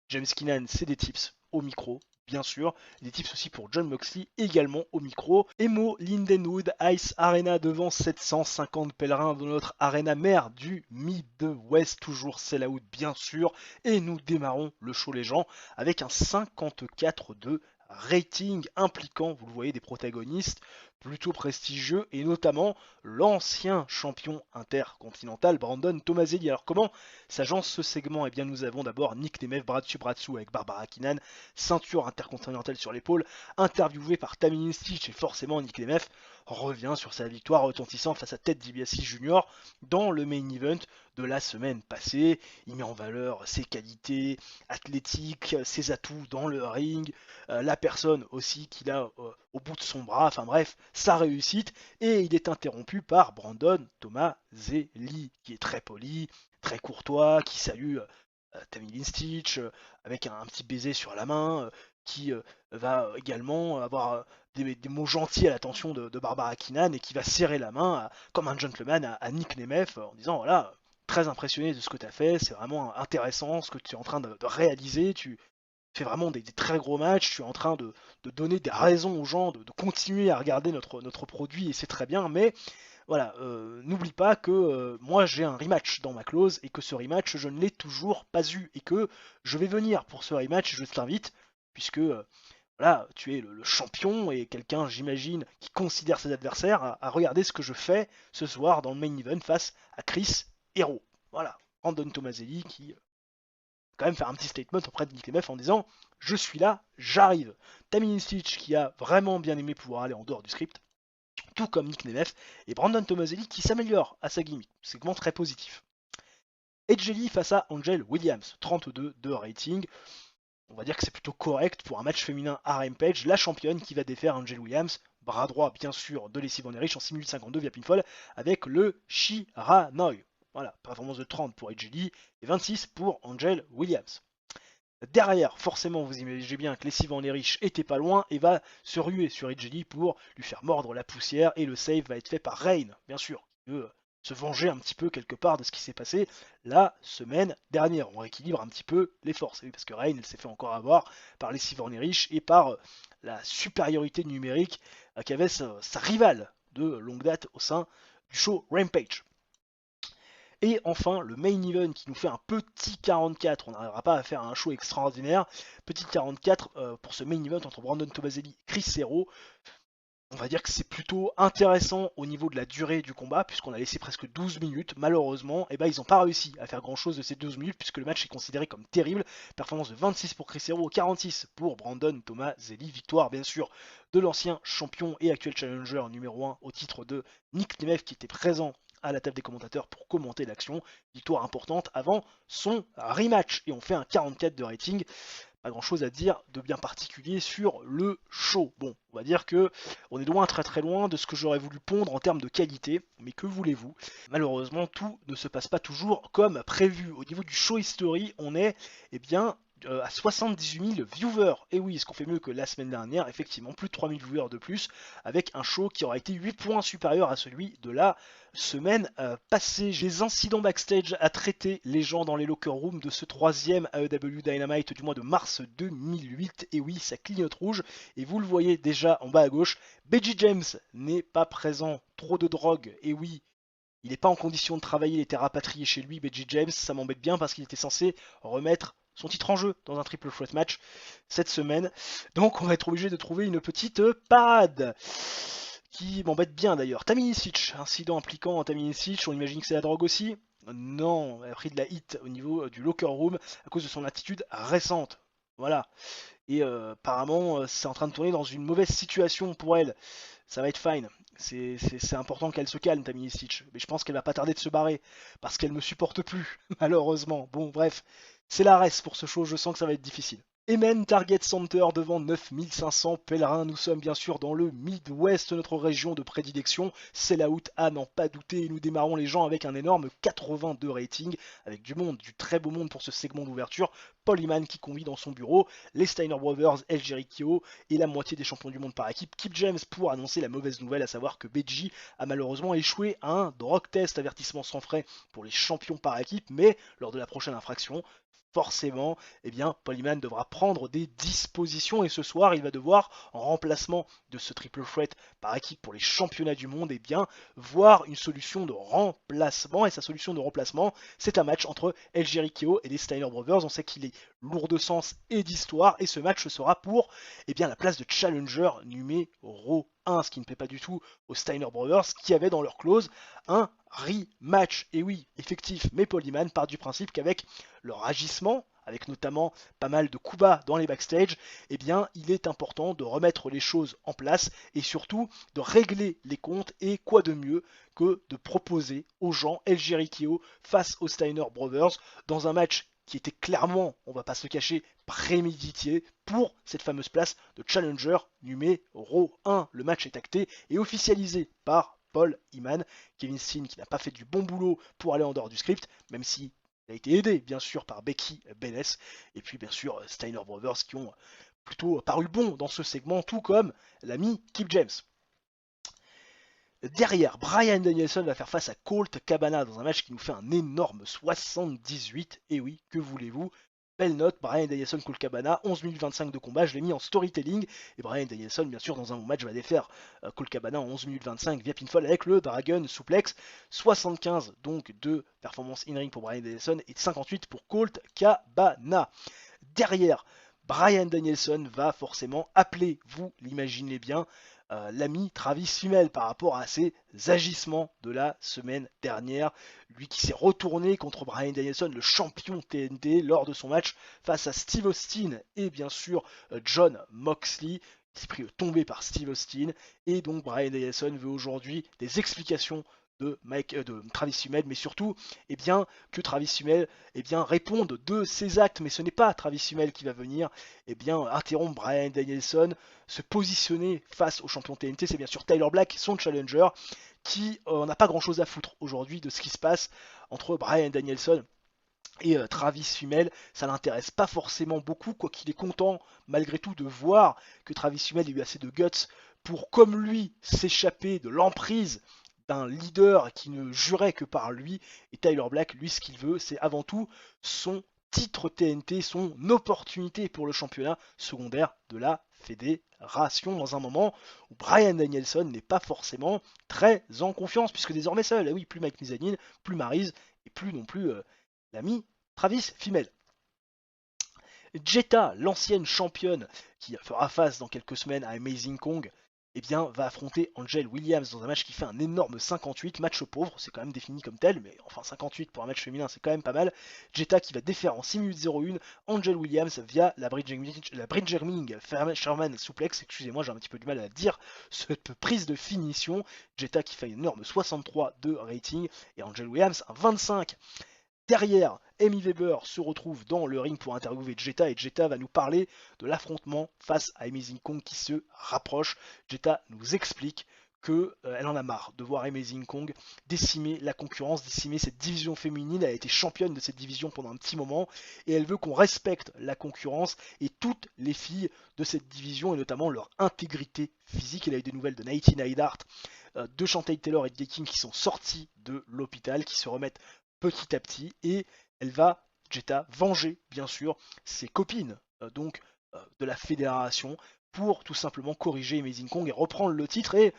James Keenan, c'est des tips au micro, bien sûr. Des tips aussi pour Jon Moxley, également au micro. Emo Lindenwood Ice Arena devant 750 pèlerins dans notre arena mère du Midwest, toujours sell out bien sûr. Et nous démarrons le show les gens avec un 54 de rating impliquant, vous le voyez, des protagonistes plutôt prestigieux et notamment l'ancien champion intercontinental Brandon Tomaselli. Alors comment s'agence ce segment? Eh bien nous avons d'abord Nick Nemeth, Bratsu avec Barbara Keenan, ceinture intercontinentale sur l'épaule, interviewé par Tammy Stitch, et forcément Nick Nemeth revient sur sa victoire retentissante face à Ted DiBiase Jr. dans le main event de la semaine passée. Il met en valeur ses qualités athlétiques, ses atouts dans le ring, la personne aussi qu'il a au bout de son bras, enfin bref, sa réussite, et il est interrompu par Brandon Tomaselli, qui est très poli, très courtois, qui salue Tammy Stitch avec un petit baiser sur la main, qui va également avoir des mots gentils à l'attention de Barbara Keenan, et qui va serrer la main comme un gentleman à Nick Nemeth en disant voilà, très impressionné de ce que tu as fait, c'est vraiment intéressant ce que tu es en train de réaliser, tu fais vraiment des très gros matchs, tu es en train de donner des raisons aux gens de continuer à regarder notre produit, et c'est très bien, mais voilà, n'oublie pas que moi j'ai un rematch dans ma clause, et que ce rematch je ne l'ai toujours pas eu, et que je vais venir pour ce rematch, je t'invite, puisque Voilà, tu es le champion et quelqu'un, j'imagine, qui considère ses adversaires à regarder ce que je fais ce soir dans le main event face à Chris Hero. Voilà, Brandon Tomaselli qui quand même faire un petit statement auprès de Nick Nemeth en disant je suis là, j'arrive. Tammy Stitch qui a vraiment bien aimé pouvoir aller en dehors du script, tout comme Nick Nemeth, et Brandon Tomaselli qui s'améliore à sa gimmick, segment très positif. Edge Lee face à Angel Williams, 32 de rating. On va dire que c'est plutôt correct pour un match féminin à Rampage, la championne qui va défaire Angel Williams, bras droit bien sûr de Lacey Von Erich en 6 minutes 52 via pinfall avec le Shiranoi. Voilà, performance de 30 pour Edge Lee et 26 pour Angel Williams. Derrière, forcément, vous imaginez bien que Lacey Van Erich était pas loin et va se ruer sur Edge Lee pour lui faire mordre la poussière et le save va être fait par Rain, bien sûr, qui veut se venger un petit peu quelque part de ce qui s'est passé la semaine dernière. On rééquilibre un petit peu les forces, oui, parce que Rain, elle s'est fait encore avoir par Lacey Van Erich et par la supériorité numérique qu'avait sa rivale de longue date au sein du show Rampage. Et enfin, le main event qui nous fait un petit 44, on n'arrivera pas à faire un show extraordinaire, petit 44 pour ce main event entre Brandon Tomaselli et Chris Hero. On va dire que c'est plutôt intéressant au niveau de la durée du combat, puisqu'on a laissé presque 12 minutes. Malheureusement, ils n'ont pas réussi à faire grand chose de ces 12 minutes, puisque le match est considéré comme terrible. Performance de 26 pour Chris Hero, 46 pour Brandon Tomaselli. Victoire, bien sûr, de l'ancien champion et actuel challenger numéro 1 au titre de Nick Nemeth, qui était présent à la table des commentateurs pour commenter l'action. Victoire importante avant son rematch. Et on fait un 44 de rating. Pas grand chose à dire de bien particulier sur le show. Bon, on va dire que on est loin, très très loin de ce que j'aurais voulu pondre en termes de qualité, mais que voulez-vous? Malheureusement, tout ne se passe pas toujours comme prévu. Au niveau du show history, on est à 78 000 viewers. Et oui, est-ce qu'on fait mieux que la semaine dernière? Effectivement, plus de 3 000 viewers de plus, avec un show qui aura été 8 points supérieur à celui de la semaine passée. J'ai des incidents backstage à traiter, les gens dans les locker rooms de ce troisième AEW Dynamite du mois de mars 2008. Et oui, ça clignote rouge. Et vous le voyez déjà en bas à gauche, Beji James n'est pas présent. Trop de drogue. Et oui, il n'est pas en condition de travailler, il était rapatrié chez lui, Beji James. Ça m'embête bien parce qu'il était censé remettre son titre en jeu dans un triple threat match cette semaine. Donc on va être obligé de trouver une petite parade qui m'embête bien d'ailleurs. Tammy Sitch, incident impliquant Tammy Sitch, on imagine que c'est la drogue aussi. Non, elle a pris de la hit au niveau du locker room à cause de son attitude récente. Voilà. Et apparemment, c'est en train de tourner dans une mauvaise situation pour elle. Ça va être fine. C'est important qu'elle se calme, Tammy Stitch. Mais je pense qu'elle va pas tarder de se barrer. Parce qu'elle me supporte plus, malheureusement. Bon, bref. C'est la reste pour ce show. Je sens que ça va être difficile. Emen Target Center devant 9500 pèlerins. Nous sommes bien sûr dans le Midwest, notre région de prédilection. Sell out à n'en pas douter. Et nous démarrons les gens avec un énorme 82 rating. Avec du monde, du très beau monde pour ce segment d'ouverture. Paul Heyman qui convie dans son bureau les Steiner Brothers, El Jericho et la moitié des champions du monde par équipe. Kip James pour annoncer la mauvaise nouvelle, à savoir que Beji a malheureusement échoué à un drug test, avertissement sans frais pour les champions par équipe, mais lors de la prochaine infraction, forcément, Paul Heyman devra prendre des dispositions et ce soir, il va devoir, en remplacement de ce triple threat par équipe pour les championnats du monde, voir une solution de remplacement. Et sa solution de remplacement, c'est un match entre El Jericho et les Steiner Brothers. On sait qu'il est lourd de sens et d'histoire et ce match sera pour la place de challenger numéro 1, ce qui ne plaît pas du tout aux Steiner Brothers qui avaient dans leur clause un rematch. Et oui, effectif, mais Paul Heyman part du principe qu'avec leur agissement, avec notamment pas mal de coups bas dans les backstage, il est important de remettre les choses en place et surtout de régler les comptes. Et quoi de mieux que de proposer aux gens El Jericho face aux Steiner Brothers dans un match qui était clairement, on va pas se cacher, prémédité pour cette fameuse place de challenger numéro 1. Le match est acté et officialisé par Paul Heyman. Kevin Steen qui n'a pas fait du bon boulot pour aller en dehors du script, même si il a été aidé bien sûr par Becky Benness et puis bien sûr Steiner Brothers qui ont plutôt paru bons dans ce segment, tout comme l'ami Kip James. Derrière, Bryan Danielson va faire face à Colt Cabana dans un match qui nous fait un énorme 78. Et oui, que voulez-vous? Belle note, Bryan Danielson, Colt Cabana, 11 minutes 25 de combat, je l'ai mis en storytelling. Et Bryan Danielson, bien sûr, dans un bon match, va défaire Colt Cabana en 11 minutes 25 via pinfall avec le Dragon Suplex. 75 donc de performance in-ring pour Bryan Danielson et 58 pour Colt Cabana. Derrière, Bryan Danielson va forcément appeler, vous l'imaginez bien, l'ami Travis Fimmel par rapport à ses agissements de la semaine dernière. Lui qui s'est retourné contre Bryan Danielson, le champion TNT, lors de son match face à Steve Austin et bien sûr John Moxley. Il s'est pris tombé par Steve Austin et donc Bryan Danielson veut aujourd'hui des explications de Travis Fimmel, mais surtout que Travis Fimmel réponde de ses actes. Mais ce n'est pas Travis Fimmel qui va venir interrompre Bryan Danielson, se positionner face au champion TNT. C'est bien sûr Tyler Black, son challenger, qui n'a pas grand chose à foutre aujourd'hui de ce qui se passe entre Bryan Danielson et Travis Fimmel. Ça l'intéresse pas forcément beaucoup, quoiqu'il est content malgré tout de voir que Travis Fimmel a eu assez de guts pour, comme lui, s'échapper de l'emprise d'un leader qui ne jurait que par lui. Et Tyler Black, lui, ce qu'il veut, c'est avant tout son titre TNT, son opportunité pour le championnat secondaire de la fédération, dans un moment où Bryan Danielson n'est pas forcément très en confiance, puisque désormais seul, oui, plus Mike Mizanin, plus Maryse, et plus non plus l'ami Travis Fimmel. Jetta, l'ancienne championne qui fera face dans quelques semaines à Amazing Kong, va affronter Angel Williams dans un match qui fait un énorme 58, match pauvre, c'est quand même défini comme tel, mais enfin 58 pour un match féminin c'est quand même pas mal. Jetta qui va défaire en 6 minutes 01 Angel Williams via la Bridgerming Sherman Suplex, excusez-moi j'ai un petit peu du mal à dire cette prise de finition. Jetta qui fait un énorme 63 de rating et Angel Williams un 25. Derrière, Amy Weber se retrouve dans le ring pour interviewer Jetta et Jetta va nous parler de l'affrontement face à Amazing Kong qui se rapproche. Jetta nous explique qu'elle en a marre de voir Amazing Kong décimer la concurrence, décimer cette division féminine. Elle a été championne de cette division pendant un petit moment et elle veut qu'on respecte la concurrence et toutes les filles de cette division et notamment leur intégrité physique. Elle a eu des nouvelles de Nighty Neidhart, de Chantal Taylor et de King qui sont sortis de l'hôpital, qui se remettent petit à petit, et elle va, Jetta, venger bien sûr ses copines de la fédération pour tout simplement corriger Amazing Kong et reprendre le titre et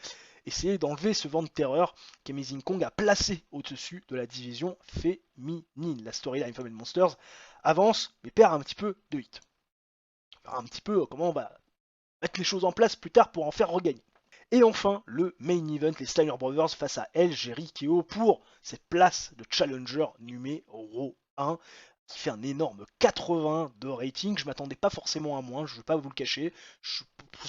essayer d'enlever ce vent de terreur qu'Amazing Kong a placé au-dessus de la division féminine. La storyline Female Monsters avance mais perd un petit peu de hit. Un petit peu comment on va mettre les choses en place plus tard pour en faire regagner. Et enfin, le main event, les Steiner Brothers face à El Jericho pour cette place de challenger numéro 1 qui fait un énorme 80 de rating. Je m'attendais pas forcément à moins, je ne vais pas vous le cacher. Je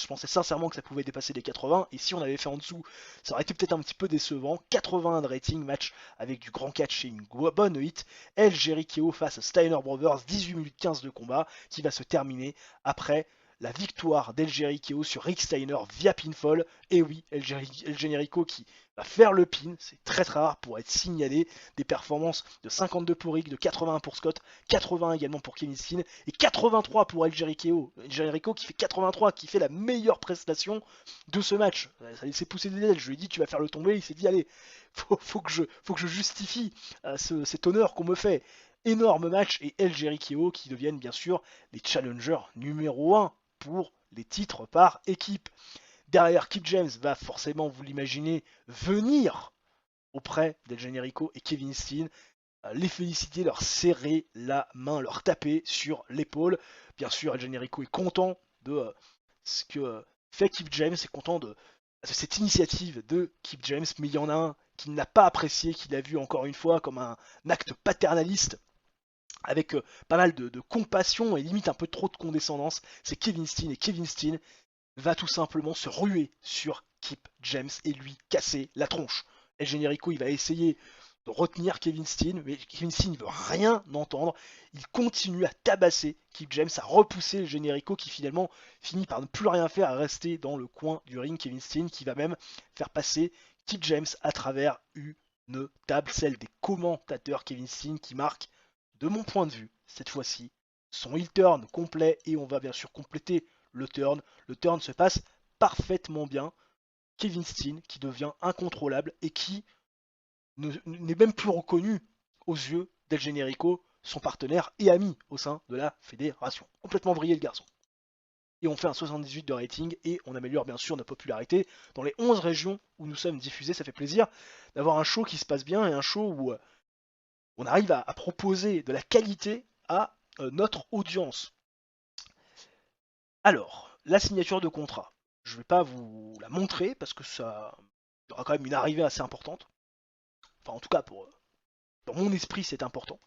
pensais sincèrement que ça pouvait dépasser les 80 et si on avait fait en dessous, ça aurait été peut-être un petit peu décevant. 81 de rating, match avec du grand catch et une bonne hit. El Jericho face à Steiner Brothers, 18 minutes 15 de combat qui va se terminer après la victoire d'El Jericho sur Rick Steiner via pinfall. Et oui, El Jericho qui va faire le pin, c'est très très rare pour être signalé. Des performances de 52 pour Rick, de 81 pour Scott, 80 également pour Kevin Steen et 83 pour El Jericho. El Jericho qui fait 83, qui fait la meilleure prestation de ce match. Ça laissait pousser des ailes, je lui ai dit tu vas faire le tomber, il s'est dit allez, faut que je justifie cet honneur qu'on me fait. Énorme match et El Jericho qui deviennent bien sûr les challengers numéro 1 pour les titres par équipe. Derrière, Kip James va forcément, vous l'imaginez, venir auprès d'El Generico et Kevin Steen, les féliciter, leur serrer la main, leur taper sur l'épaule. Bien sûr, El Generico est content de ce que fait Kip James, est content de cette initiative de Kip James, mais il y en a un qui n'a pas apprécié, qui l'a vu encore une fois comme un acte paternaliste avec pas mal de compassion et limite un peu trop de condescendance, c'est Kevin Steen. Et Kevin Steen va tout simplement se ruer sur Kip James et lui casser la tronche. El Generico, il va essayer de retenir Kevin Steen, mais Kevin Steen ne veut rien entendre. Il continue à tabasser Kip James, à repousser El Generico qui finalement finit par ne plus rien faire, à rester dans le coin du ring. Kevin Steen qui va même faire passer Kip James à travers une table, celle des commentateurs. Kevin Steen qui marque, de mon point de vue, cette fois-ci, son heel turn complet et on va bien sûr compléter le turn. Le turn se passe parfaitement bien. Kevin Steen qui devient incontrôlable et qui n'est même plus reconnu aux yeux d'El Generico, son partenaire et ami au sein de la fédération. Complètement vrillé le garçon. Et on fait un 78 de rating et on améliore bien sûr notre popularité dans les 11 régions où nous sommes diffusés. Ça fait plaisir d'avoir un show qui se passe bien et un show où on arrive à proposer de la qualité à notre audience. Alors, la signature de contrat. Je vais pas vous la montrer parce que ça il y aura quand même une arrivée assez importante. Enfin, en tout cas, dans mon esprit, c'est important.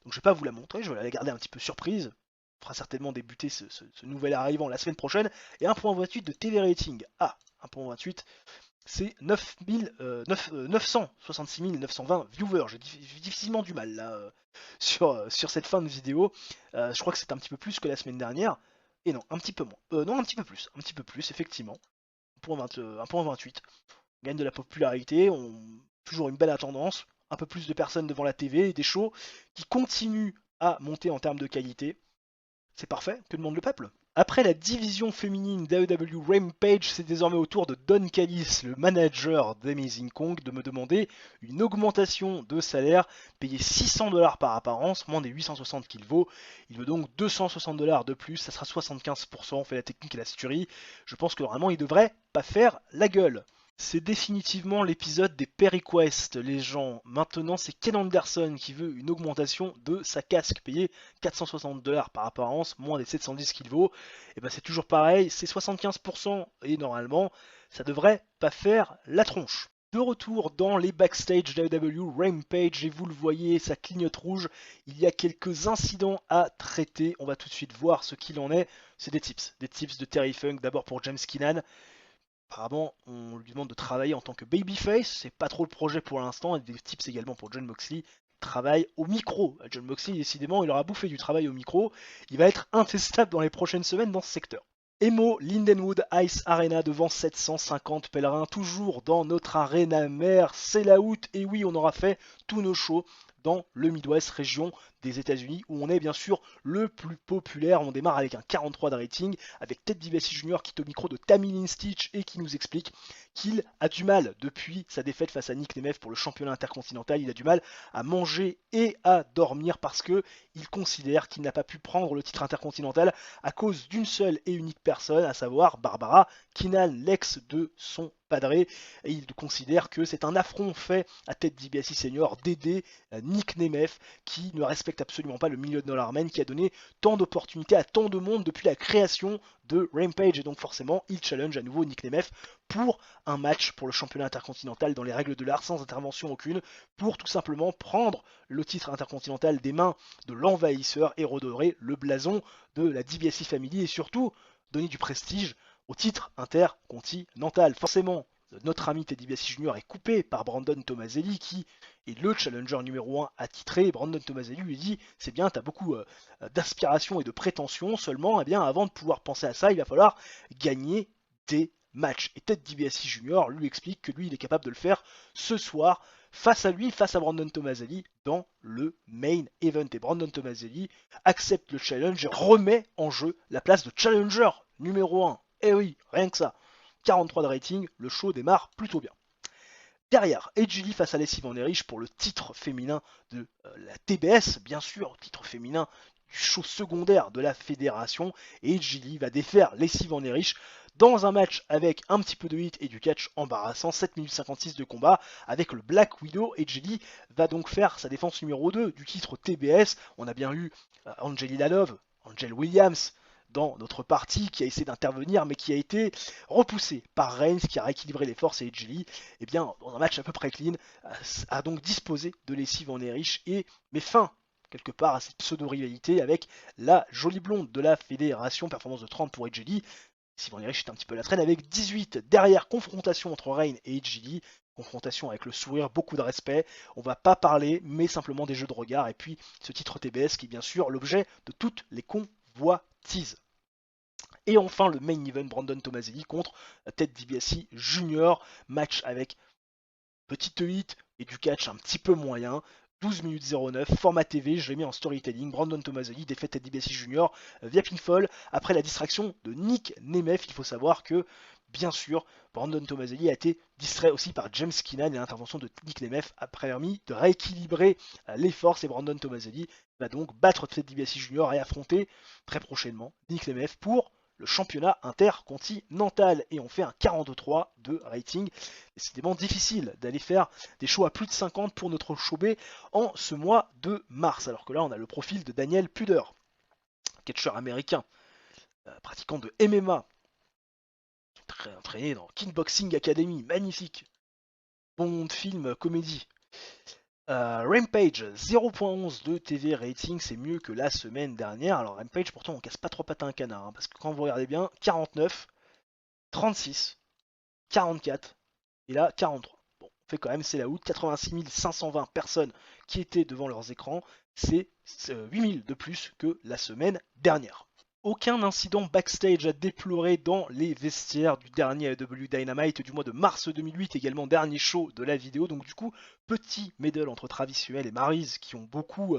Donc, je vais pas vous la montrer, je vais la garder un petit peu surprise. On fera certainement débuter ce nouvel arrivant la semaine prochaine. Et 1.28 de TV rating. Ah, 1.28, c'est 966 920 viewers. J'ai difficilement du mal là sur cette fin de vidéo. Je crois que c'est un petit peu plus que la semaine dernière. Et non, un petit peu moins. Non, un petit peu plus, effectivement. 1.28. On gagne de la popularité, toujours une belle tendance. Un peu plus de personnes devant la TV et des shows qui continuent à monter en termes de qualité. C'est parfait, que demande le peuple? Après la division féminine d'AEW Rampage, c'est désormais au tour de Don Callis, le manager d'Amazing Kong, de me demander une augmentation de salaire, payé 600$ par apparence, moins des 860 qu'il vaut. Il veut donc 260$ de plus, ça sera 75%, on fait la technique et la sturie. Je pense que normalement il devrait pas faire la gueule. C'est définitivement l'épisode des pay requests, les gens. Maintenant, c'est Ken Anderson qui veut une augmentation de sa casque, payé 460$ par apparence, moins des 710 qu'il vaut. Et ben c'est toujours pareil, c'est 75% et normalement, ça devrait pas faire la tronche. De retour dans les backstage d'AEW Rampage, et vous le voyez, ça clignote rouge. Il y a quelques incidents à traiter. On va tout de suite voir ce qu'il en est. C'est des tips de Terry Funk, d'abord pour James Keenan. Apparemment, on lui demande de travailler en tant que babyface, c'est pas trop le projet pour l'instant, et des tips également pour John Moxley, travaille au micro. John Moxley, décidément, il aura bouffé du travail au micro, il va être intestable dans les prochaines semaines dans ce secteur. Emo Lindenwood Ice Arena devant 750 pèlerins, toujours dans notre arena mère, c'est la out, et oui, on aura fait tous nos shows dans le Midwest, région des États-Unis, où on est bien sûr le plus populaire. On démarre avec un 43 de rating, avec Ted DiBiase Jr. qui est au micro de Tammy Stitch et qui nous explique qu'il a du mal, depuis sa défaite face à Nick Nemeth pour le championnat intercontinental, il a du mal à manger et à dormir parce que il considère qu'il n'a pas pu prendre le titre intercontinental à cause d'une seule et unique personne, à savoir Barbara Keenan, l'ex de son padré, et il considère que c'est un affront fait à Ted DiBiase Senior d'aider Nick Nemeth, qui ne respecte absolument pas le $1 000 000 man, qui a donné tant d'opportunités à tant de monde depuis la création de Rampage, et donc forcément il challenge à nouveau Nick Nemeth pour un match pour le championnat intercontinental dans les règles de l'art, sans intervention aucune, pour tout simplement prendre le titre intercontinental des mains de l'envahisseur et redorer le blason de la DiBiase Family, et surtout donner du prestige au titre intercontinental. Forcément, notre ami Teddy DiBiase Jr. est coupé par Brandon Tomaselli, qui est le challenger numéro 1 attitré. Brandon Tomaselli lui dit: c'est bien, tu as beaucoup d'aspiration et de prétention, seulement eh bien, avant de pouvoir penser à ça, il va falloir gagner des matchs. Et Ted DiBiase Jr. lui explique que lui, il est capable de le faire ce soir, face à lui, face à Brandon Tomaselli, dans le main event. Et Brandon Tomaselli accepte le challenge et remet en jeu la place de challenger numéro 1. Eh oui, rien que ça. 43 de rating, le show démarre plutôt bien. Derrière, Edge Lee face à Lacey Van Erich pour le titre féminin de la TBS, bien sûr, titre féminin du show secondaire de la fédération. Et Edge Lee va défaire Lacey Van Erich dans un match avec un petit peu de hit et du catch embarrassant. 7 minutes 56 de combat avec le Black Widow. Edge Lee va donc faire sa défense numéro 2 du titre TBS. On a bien eu Angelina Love, Angel Williams dans notre partie, qui a essayé d'intervenir mais qui a été repoussé par Reigns, qui a rééquilibré les forces, et Edge Lee, eh bien, dans un match à peu près clean, a donc disposé de Lacey Van Erich et met fin quelque part à cette pseudo-rivalité avec la jolie blonde de la fédération. Performance de 30 pour Edge Lee. Lacey Van Erich est un petit peu la traîne avec 18. Derrière, confrontation entre Reigns et Edge Lee. Confrontation avec le sourire, beaucoup de respect. On va pas parler, mais simplement des jeux de regard. Et puis ce titre TBS qui est bien sûr l'objet de toutes les convoitises. Et enfin le main event, Brandon Tomaselli contre Ted DiBiase Jr. Match avec petite hit et du catch un petit peu moyen. 12 minutes 09, format TV, je l'ai mis en storytelling. Brandon Tomaselli défait Ted DiBiase Jr. Via pinfall après la distraction de Nick Nemeth. Il faut savoir que, bien sûr, Brandon Tomaselli a été distrait aussi par James Keenan, et l'intervention de Nick Nemeth a permis de rééquilibrer les forces, et Brandon Tomaselli va donc battre Ted DiBiase Jr. et affronter très prochainement Nick Nemeth pour le championnat intercontinental, et on fait un 43 de rating. Décidément difficile d'aller faire des shows à plus de 50 pour notre show B en ce mois de mars, alors que là on a le profil de Daniel Puder, catcheur américain, pratiquant de MMA, très entraîné dans Kickboxing Academy, magnifique. Bon film, comédie. Rampage, 0.11 de TV rating, c'est mieux que la semaine dernière. Alors Rampage, pourtant on casse pas trois pattes à un canard, hein, parce que quand vous regardez bien, 49, 36, 44, et là 43. Bon, on fait quand même, c'est la out, 86 520 personnes qui étaient devant leurs écrans, c'est 8000 de plus que la semaine dernière. Aucun incident backstage à déplorer dans les vestiaires du dernier AEW Dynamite du mois de mars 2008, également dernier show de la vidéo. Donc du coup, petit medley entre Travis Huel et Maryse qui ont beaucoup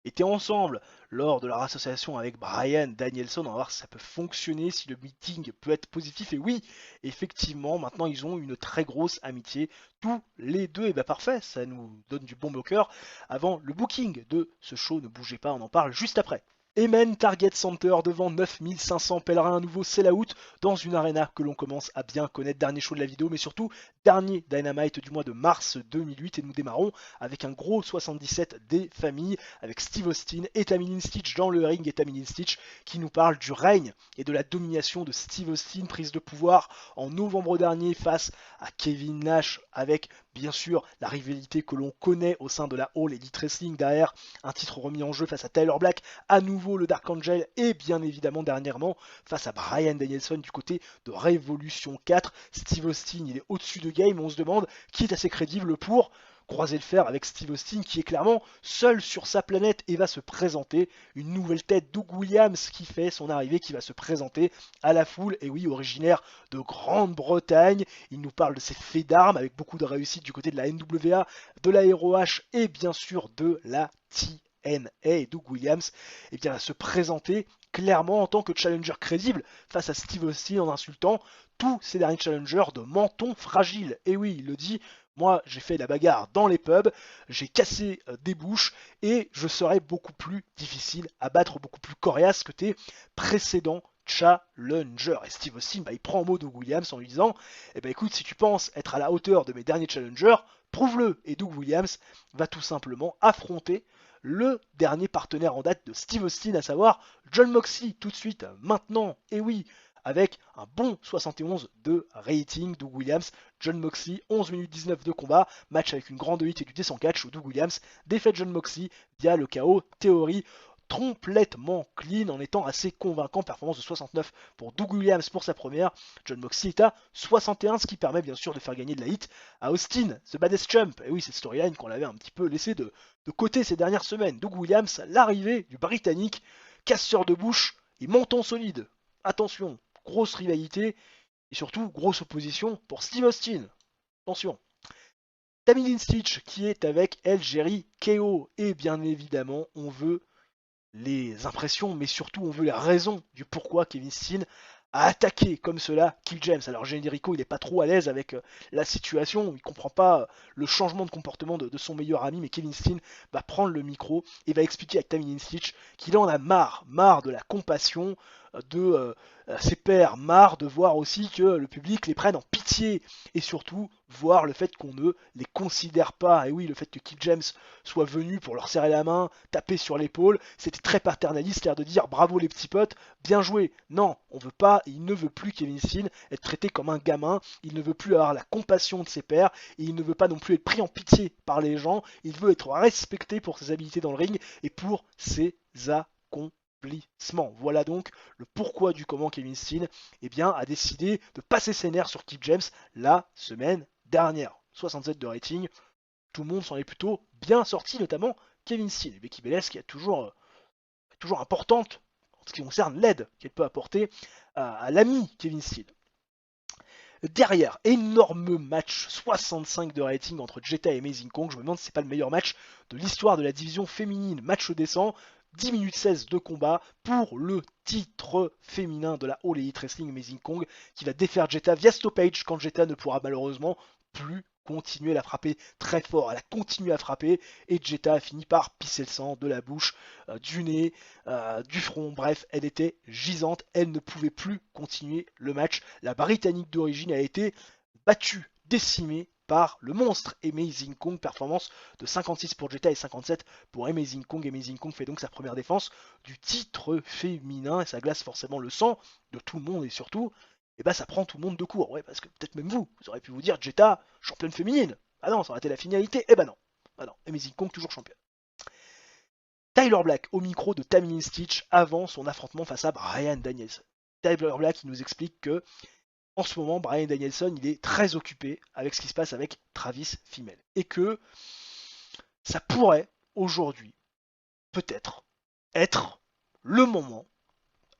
été ensemble lors de leur association avec Bryan Danielson. On va voir si ça peut fonctionner, si le meeting peut être positif. Et oui, effectivement, maintenant ils ont une très grosse amitié. Tous les deux, et bien parfait, ça nous donne du bon au cœur. Avant le booking de ce show, ne bougez pas, on en parle juste après. Emen Target Center devant 9500 pèlerins, un nouveau sell-out dans une arena que l'on commence à bien connaître. Dernier show de la vidéo, mais surtout dernier Dynamite du mois de mars 2008. Et nous démarrons avec un gros 77 des familles, avec Steve Austin et Tammy Stitch dans le ring. Et Tammy Stitch qui nous parle du règne et de la domination de Steve Austin, prise de pouvoir en novembre dernier face à Kevin Nash, avec bien sûr la rivalité que l'on connaît au sein de la All Elite Wrestling, derrière un titre remis en jeu face à Tyler Black, à nouveau le Dark Angel, et bien évidemment dernièrement face à Bryan Danielson du côté de Révolution 4. Steve Austin, il est au-dessus de game, on se demande qui est assez crédible pour croiser le fer avec Steve Austin, qui est clairement seul sur sa planète et va se présenter. Une nouvelle tête, Doug Williams, qui fait son arrivée, qui va se présenter à la foule. Et oui, originaire de Grande-Bretagne, il nous parle de ses faits d'armes avec beaucoup de réussite du côté de la NWA, de la ROH et bien sûr de la TNA. Et Doug Williams va se présenter clairement en tant que challenger crédible face à Steve Austin en insultant tous ces derniers challengers de menton fragile. Et oui, il le dit, moi j'ai fait la bagarre dans les pubs, j'ai cassé des bouches et je serai beaucoup plus difficile à battre, beaucoup plus coriace que tes précédents challenger. Et Steve Austin, il prend en mot Doug Williams en lui disant, écoute, si tu penses être à la hauteur de mes derniers challengers, prouve-le. Et Doug Williams va tout simplement affronter le dernier partenaire en date de Steve Austin, à savoir Jon Moxley, tout de suite, maintenant, et oui, avec un bon 71 de rating. Doug Williams, Jon Moxley, 11 minutes 19 de combat, match avec une grande hit et du descent catch où Doug Williams défait Jon Moxley via le KO théorie, complètement clean en étant assez convaincant. Performance de 69 pour Doug Williams pour sa première. Jon Moxley est à 61, ce qui permet bien sûr de faire gagner de la hit à Austin, The Baddest Champ. Et oui, cette storyline qu'on avait un petit peu laissé de côté ces dernières semaines. Doug Williams, l'arrivée du Britannique, casseur de bouche et menton solide. Attention, grosse rivalité et surtout grosse opposition pour Steve Austin. Attention. Tammy Stitch qui est avec El Jerry KO. Et bien évidemment, on veut les impressions, mais surtout on veut les raisons du pourquoi Kevin Steen a attaqué comme cela Kill James. Alors Generico, il n'est pas trop à l'aise avec la situation, il comprend pas le changement de comportement de son meilleur ami, mais Kevin Steen va prendre le micro et va expliquer à Tammy Stitch qu'il en a marre de la compassion de ses pairs, marre de voir aussi que le public les prenne en pitié, et surtout voir le fait qu'on ne les considère pas. Et oui, le fait que Kill James soit venu pour leur serrer la main, taper sur l'épaule, c'était très paternaliste, l'air de dire bravo les petits potes, bien joué. Non, on veut pas, il ne veut plus Kevin Steen être traité comme un gamin, il ne veut plus avoir la compassion de ses pairs, et il ne veut pas non plus être pris en pitié par les gens, il veut être respecté pour ses habilités dans le ring et pour ses accomplissements. Voilà donc le pourquoi du comment Kevin Steen a décidé de passer ses nerfs sur Kill James la semaine dernière. 67 de rating, tout le monde s'en est plutôt bien sorti, notamment Kevin Steen. Et Becky Belair qui est toujours importante en ce qui concerne l'aide qu'elle peut apporter à l'ami Kevin Steen. Derrière, énorme match, 65 de rating entre Jetta et Amazing Kong. Je me demande si c'est pas le meilleur match de l'histoire de la division féminine. Match décent, 10 minutes 16 de combat pour le titre féminin de la All Elite Wrestling. Amazing Kong qui va défaire Jetta via stoppage quand Jetta ne pourra malheureusement plus continuer à la frapper très fort. Elle a continué à frapper et Jetta a fini par pisser le sang de la bouche, du nez, du front. Bref, elle était gisante. Elle ne pouvait plus continuer le match. La Britannique d'origine a été battue, décimée par le monstre Amazing Kong, performance de 56 pour Jetta et 57 pour Amazing Kong. Amazing Kong fait donc sa première défense du titre féminin et ça glace forcément le sang de tout le monde et surtout, et bah ça prend tout le monde de court. Ouais, parce que peut-être même vous auriez pu vous dire Jetta, championne féminine. Ah non, ça aurait été la finalité. Eh bah non. Ah non, Amazing Kong toujours championne. Tyler Black au micro de Taminin Stitch avant son affrontement face à Bryan Danielson. Tyler Black il nous explique que en ce moment Bryan Danielson il est très occupé avec ce qui se passe avec Travis Fimmel et que ça pourrait aujourd'hui peut-être être le moment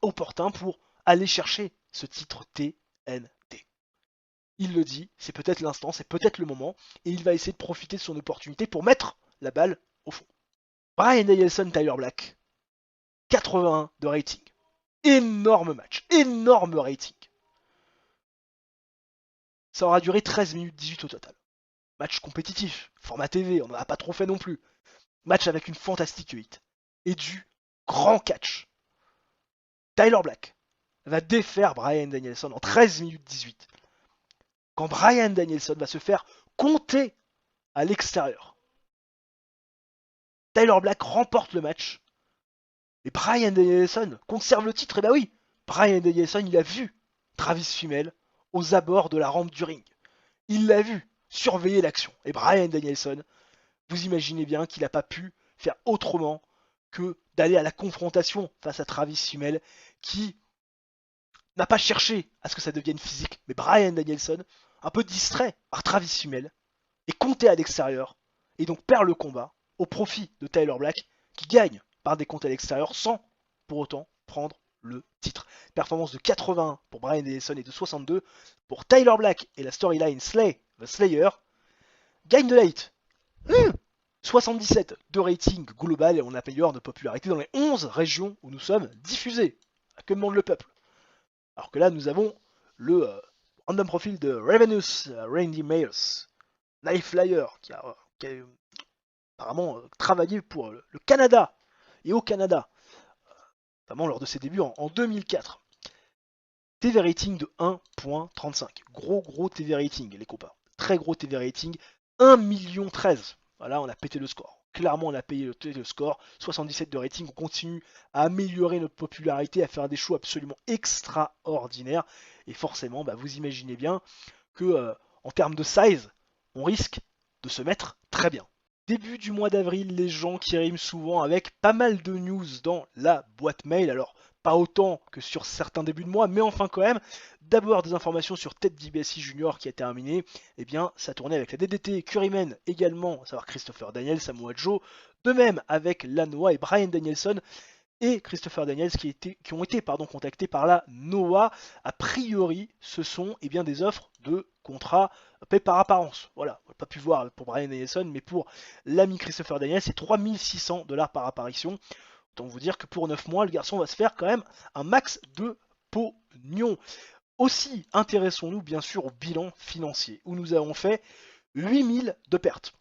opportun pour aller chercher ce titre TNT. Il le dit, c'est peut-être l'instant, c'est peut-être le moment et il va essayer de profiter de son opportunité pour mettre la balle au fond. Bryan Danielson, Tyler Black, 81 de rating. Énorme match, énorme rating. Ça aura duré 13 minutes 18 au total. Match compétitif, format TV, on n'en a pas trop fait non plus. Match avec une fantastique hit. Et du grand catch. Tyler Black va défaire Bryan Danielson en 13 minutes 18. Quand Bryan Danielson va se faire compter à l'extérieur. Tyler Black remporte le match. Et Bryan Danielson conserve le titre. Et bah oui, Bryan Danielson, il a vu Travis Fimmel aux abords de la rampe du ring. Il l'a vu surveiller l'action. Et Bryan Danielson, vous imaginez bien qu'il n'a pas pu faire autrement que d'aller à la confrontation face à Travis Fimmel, qui n'a pas cherché à ce que ça devienne physique. Mais Bryan Danielson, un peu distrait par Travis Fimmel, est compté à l'extérieur et donc perd le combat au profit de Tyler Black, qui gagne par des comptes à l'extérieur sans pour autant prendre le titre. Performance de 81 pour Bryan Danielson et de 62 pour Tyler Black et la storyline Slay the Slayer. Gagne de late. 77 de rating global et on améliore de popularité dans les 11 régions où nous sommes diffusés. Que demande le peuple? Alors que là, nous avons le random profil de Ravenous Randy Myers, Knife Flyer, qui a apparemment travaillé pour le Canada et au Canada, notamment lors de ses débuts en 2004. TV rating de 1.35. Gros TV rating, les copains. Très gros TV rating. 1,13 million. Voilà, on a pété le score. Clairement, on a payé le score. 77 de rating. On continue à améliorer notre popularité, à faire des shows absolument extraordinaires. Et forcément, bah, vous imaginez bien que en termes de size, on risque de se mettre très bien. Début du mois d'avril, les gens qui riment souvent avec pas mal de news dans la boîte mail. Alors, pas autant que sur certains débuts de mois, mais enfin quand même. D'abord des informations sur Ted DiBiase Jr. qui a terminé. Eh bien, ça tournait avec la DDT, Curryman également, à savoir Christopher Daniels, Samoa Joe. De même avec Lanoa et Bryan Danielson et Christopher Daniels qui ont été contactés par la NOAH. A priori, ce sont des offres de contrats paix par apparence. Voilà, on n'a pas pu voir pour Bryan Danielson, mais pour l'ami Christopher Daniels, c'est 3600$ par apparition. Autant vous dire que pour 9 mois, le garçon va se faire quand même un max de pognon. Aussi, intéressons-nous bien sûr au bilan financier, où nous avons fait 8000 de pertes.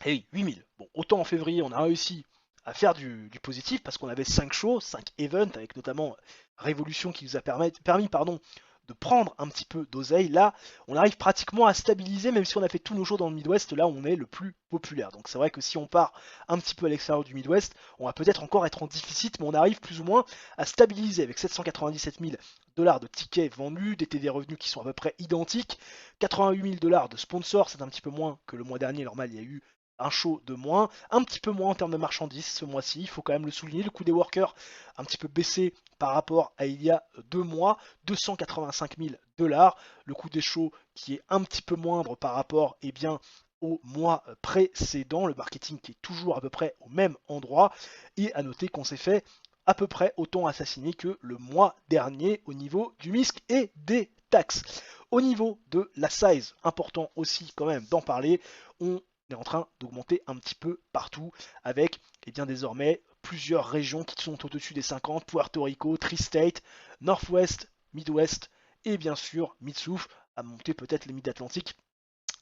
Et oui, 8000. Bon, autant en février, on a réussi à faire du positif, parce qu'on avait 5 shows, 5 events, avec notamment Révolution qui nous a permis de prendre un petit peu d'oseille. Là, on arrive pratiquement à stabiliser, même si on a fait tous nos shows dans le Midwest, là on est le plus populaire. Donc c'est vrai que si on part un petit peu à l'extérieur du Midwest, on va peut-être encore être en déficit, mais on arrive plus ou moins à stabiliser avec 797 000$ de tickets vendus, des TV revenus qui sont à peu près identiques, 88 000$ de sponsors, c'est un petit peu moins que le mois dernier, normal, il y a eu un show de moins, un petit peu moins en termes de marchandises ce mois-ci, il faut quand même le souligner, le coût des workers un petit peu baissé par rapport à il y a 2 mois, 285 000$, le coût des shows qui est un petit peu moindre par rapport au mois précédent, le marketing qui est toujours à peu près au même endroit, et à noter qu'on s'est fait à peu près autant assassiner que le mois dernier au niveau du MISC et des taxes. Au niveau de la size, important aussi quand même d'en parler, on est en train d'augmenter un petit peu partout avec désormais plusieurs régions qui sont au-dessus des 50, Puerto Rico, Tri-State, Northwest, Midwest et bien sûr Mid-South, à monter peut-être les Mid-Atlantiques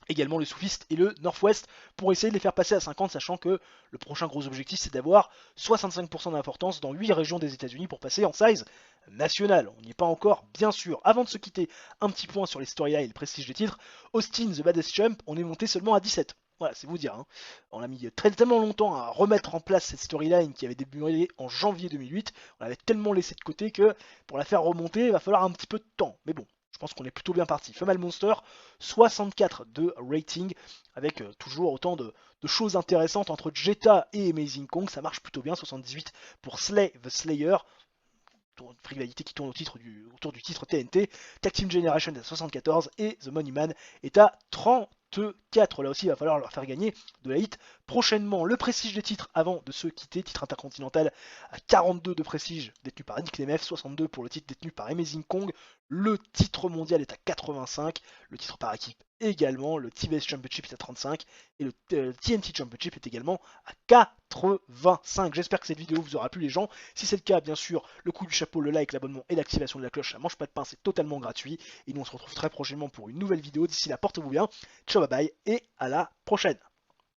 également le Southeast et le Northwest pour essayer de les faire passer à 50, sachant que le prochain gros objectif c'est d'avoir 65% d'importance dans 8 régions des États-Unis pour passer en size national. On n'y est pas encore, bien sûr. Avant de se quitter, un petit point sur les storylines et le prestige des titres. Austin The Baddest Champ, on est monté seulement à 17. Voilà, c'est vous dire. Hein. On a mis tellement longtemps à remettre en place cette storyline qui avait débuté en janvier 2008. On l'avait tellement laissé de côté que pour la faire remonter, il va falloir un petit peu de temps. Mais bon, je pense qu'on est plutôt bien parti. Female Monster, 64 de rating, avec toujours autant de choses intéressantes entre Jetta et Amazing Kong. Ça marche plutôt bien. 78 pour Slay the Slayer. Une rivalité qui tourne autour du titre TNT. Tag Team Generation est à 74 et The Money Man est à 34. Là aussi, il va falloir leur faire gagner de la hit prochainement. Le prestige des titres avant de se quitter. Titre intercontinental à 42 de prestige détenu par Nick Nemeth, 62 pour le titre détenu par Amazing Kong. Le titre mondial est à 85. Le titre par équipe également. Le TBS Championship est à 35 et le TNT Championship est également à 85. J'espère que cette vidéo vous aura plu les gens. Si c'est le cas, bien sûr, le coup du chapeau, le like, l'abonnement et l'activation de la cloche, ça mange pas de pain, c'est totalement gratuit. Et nous on se retrouve très prochainement pour une nouvelle vidéo. D'ici là, portez-vous bien. Ciao, bye bye et à la prochaine.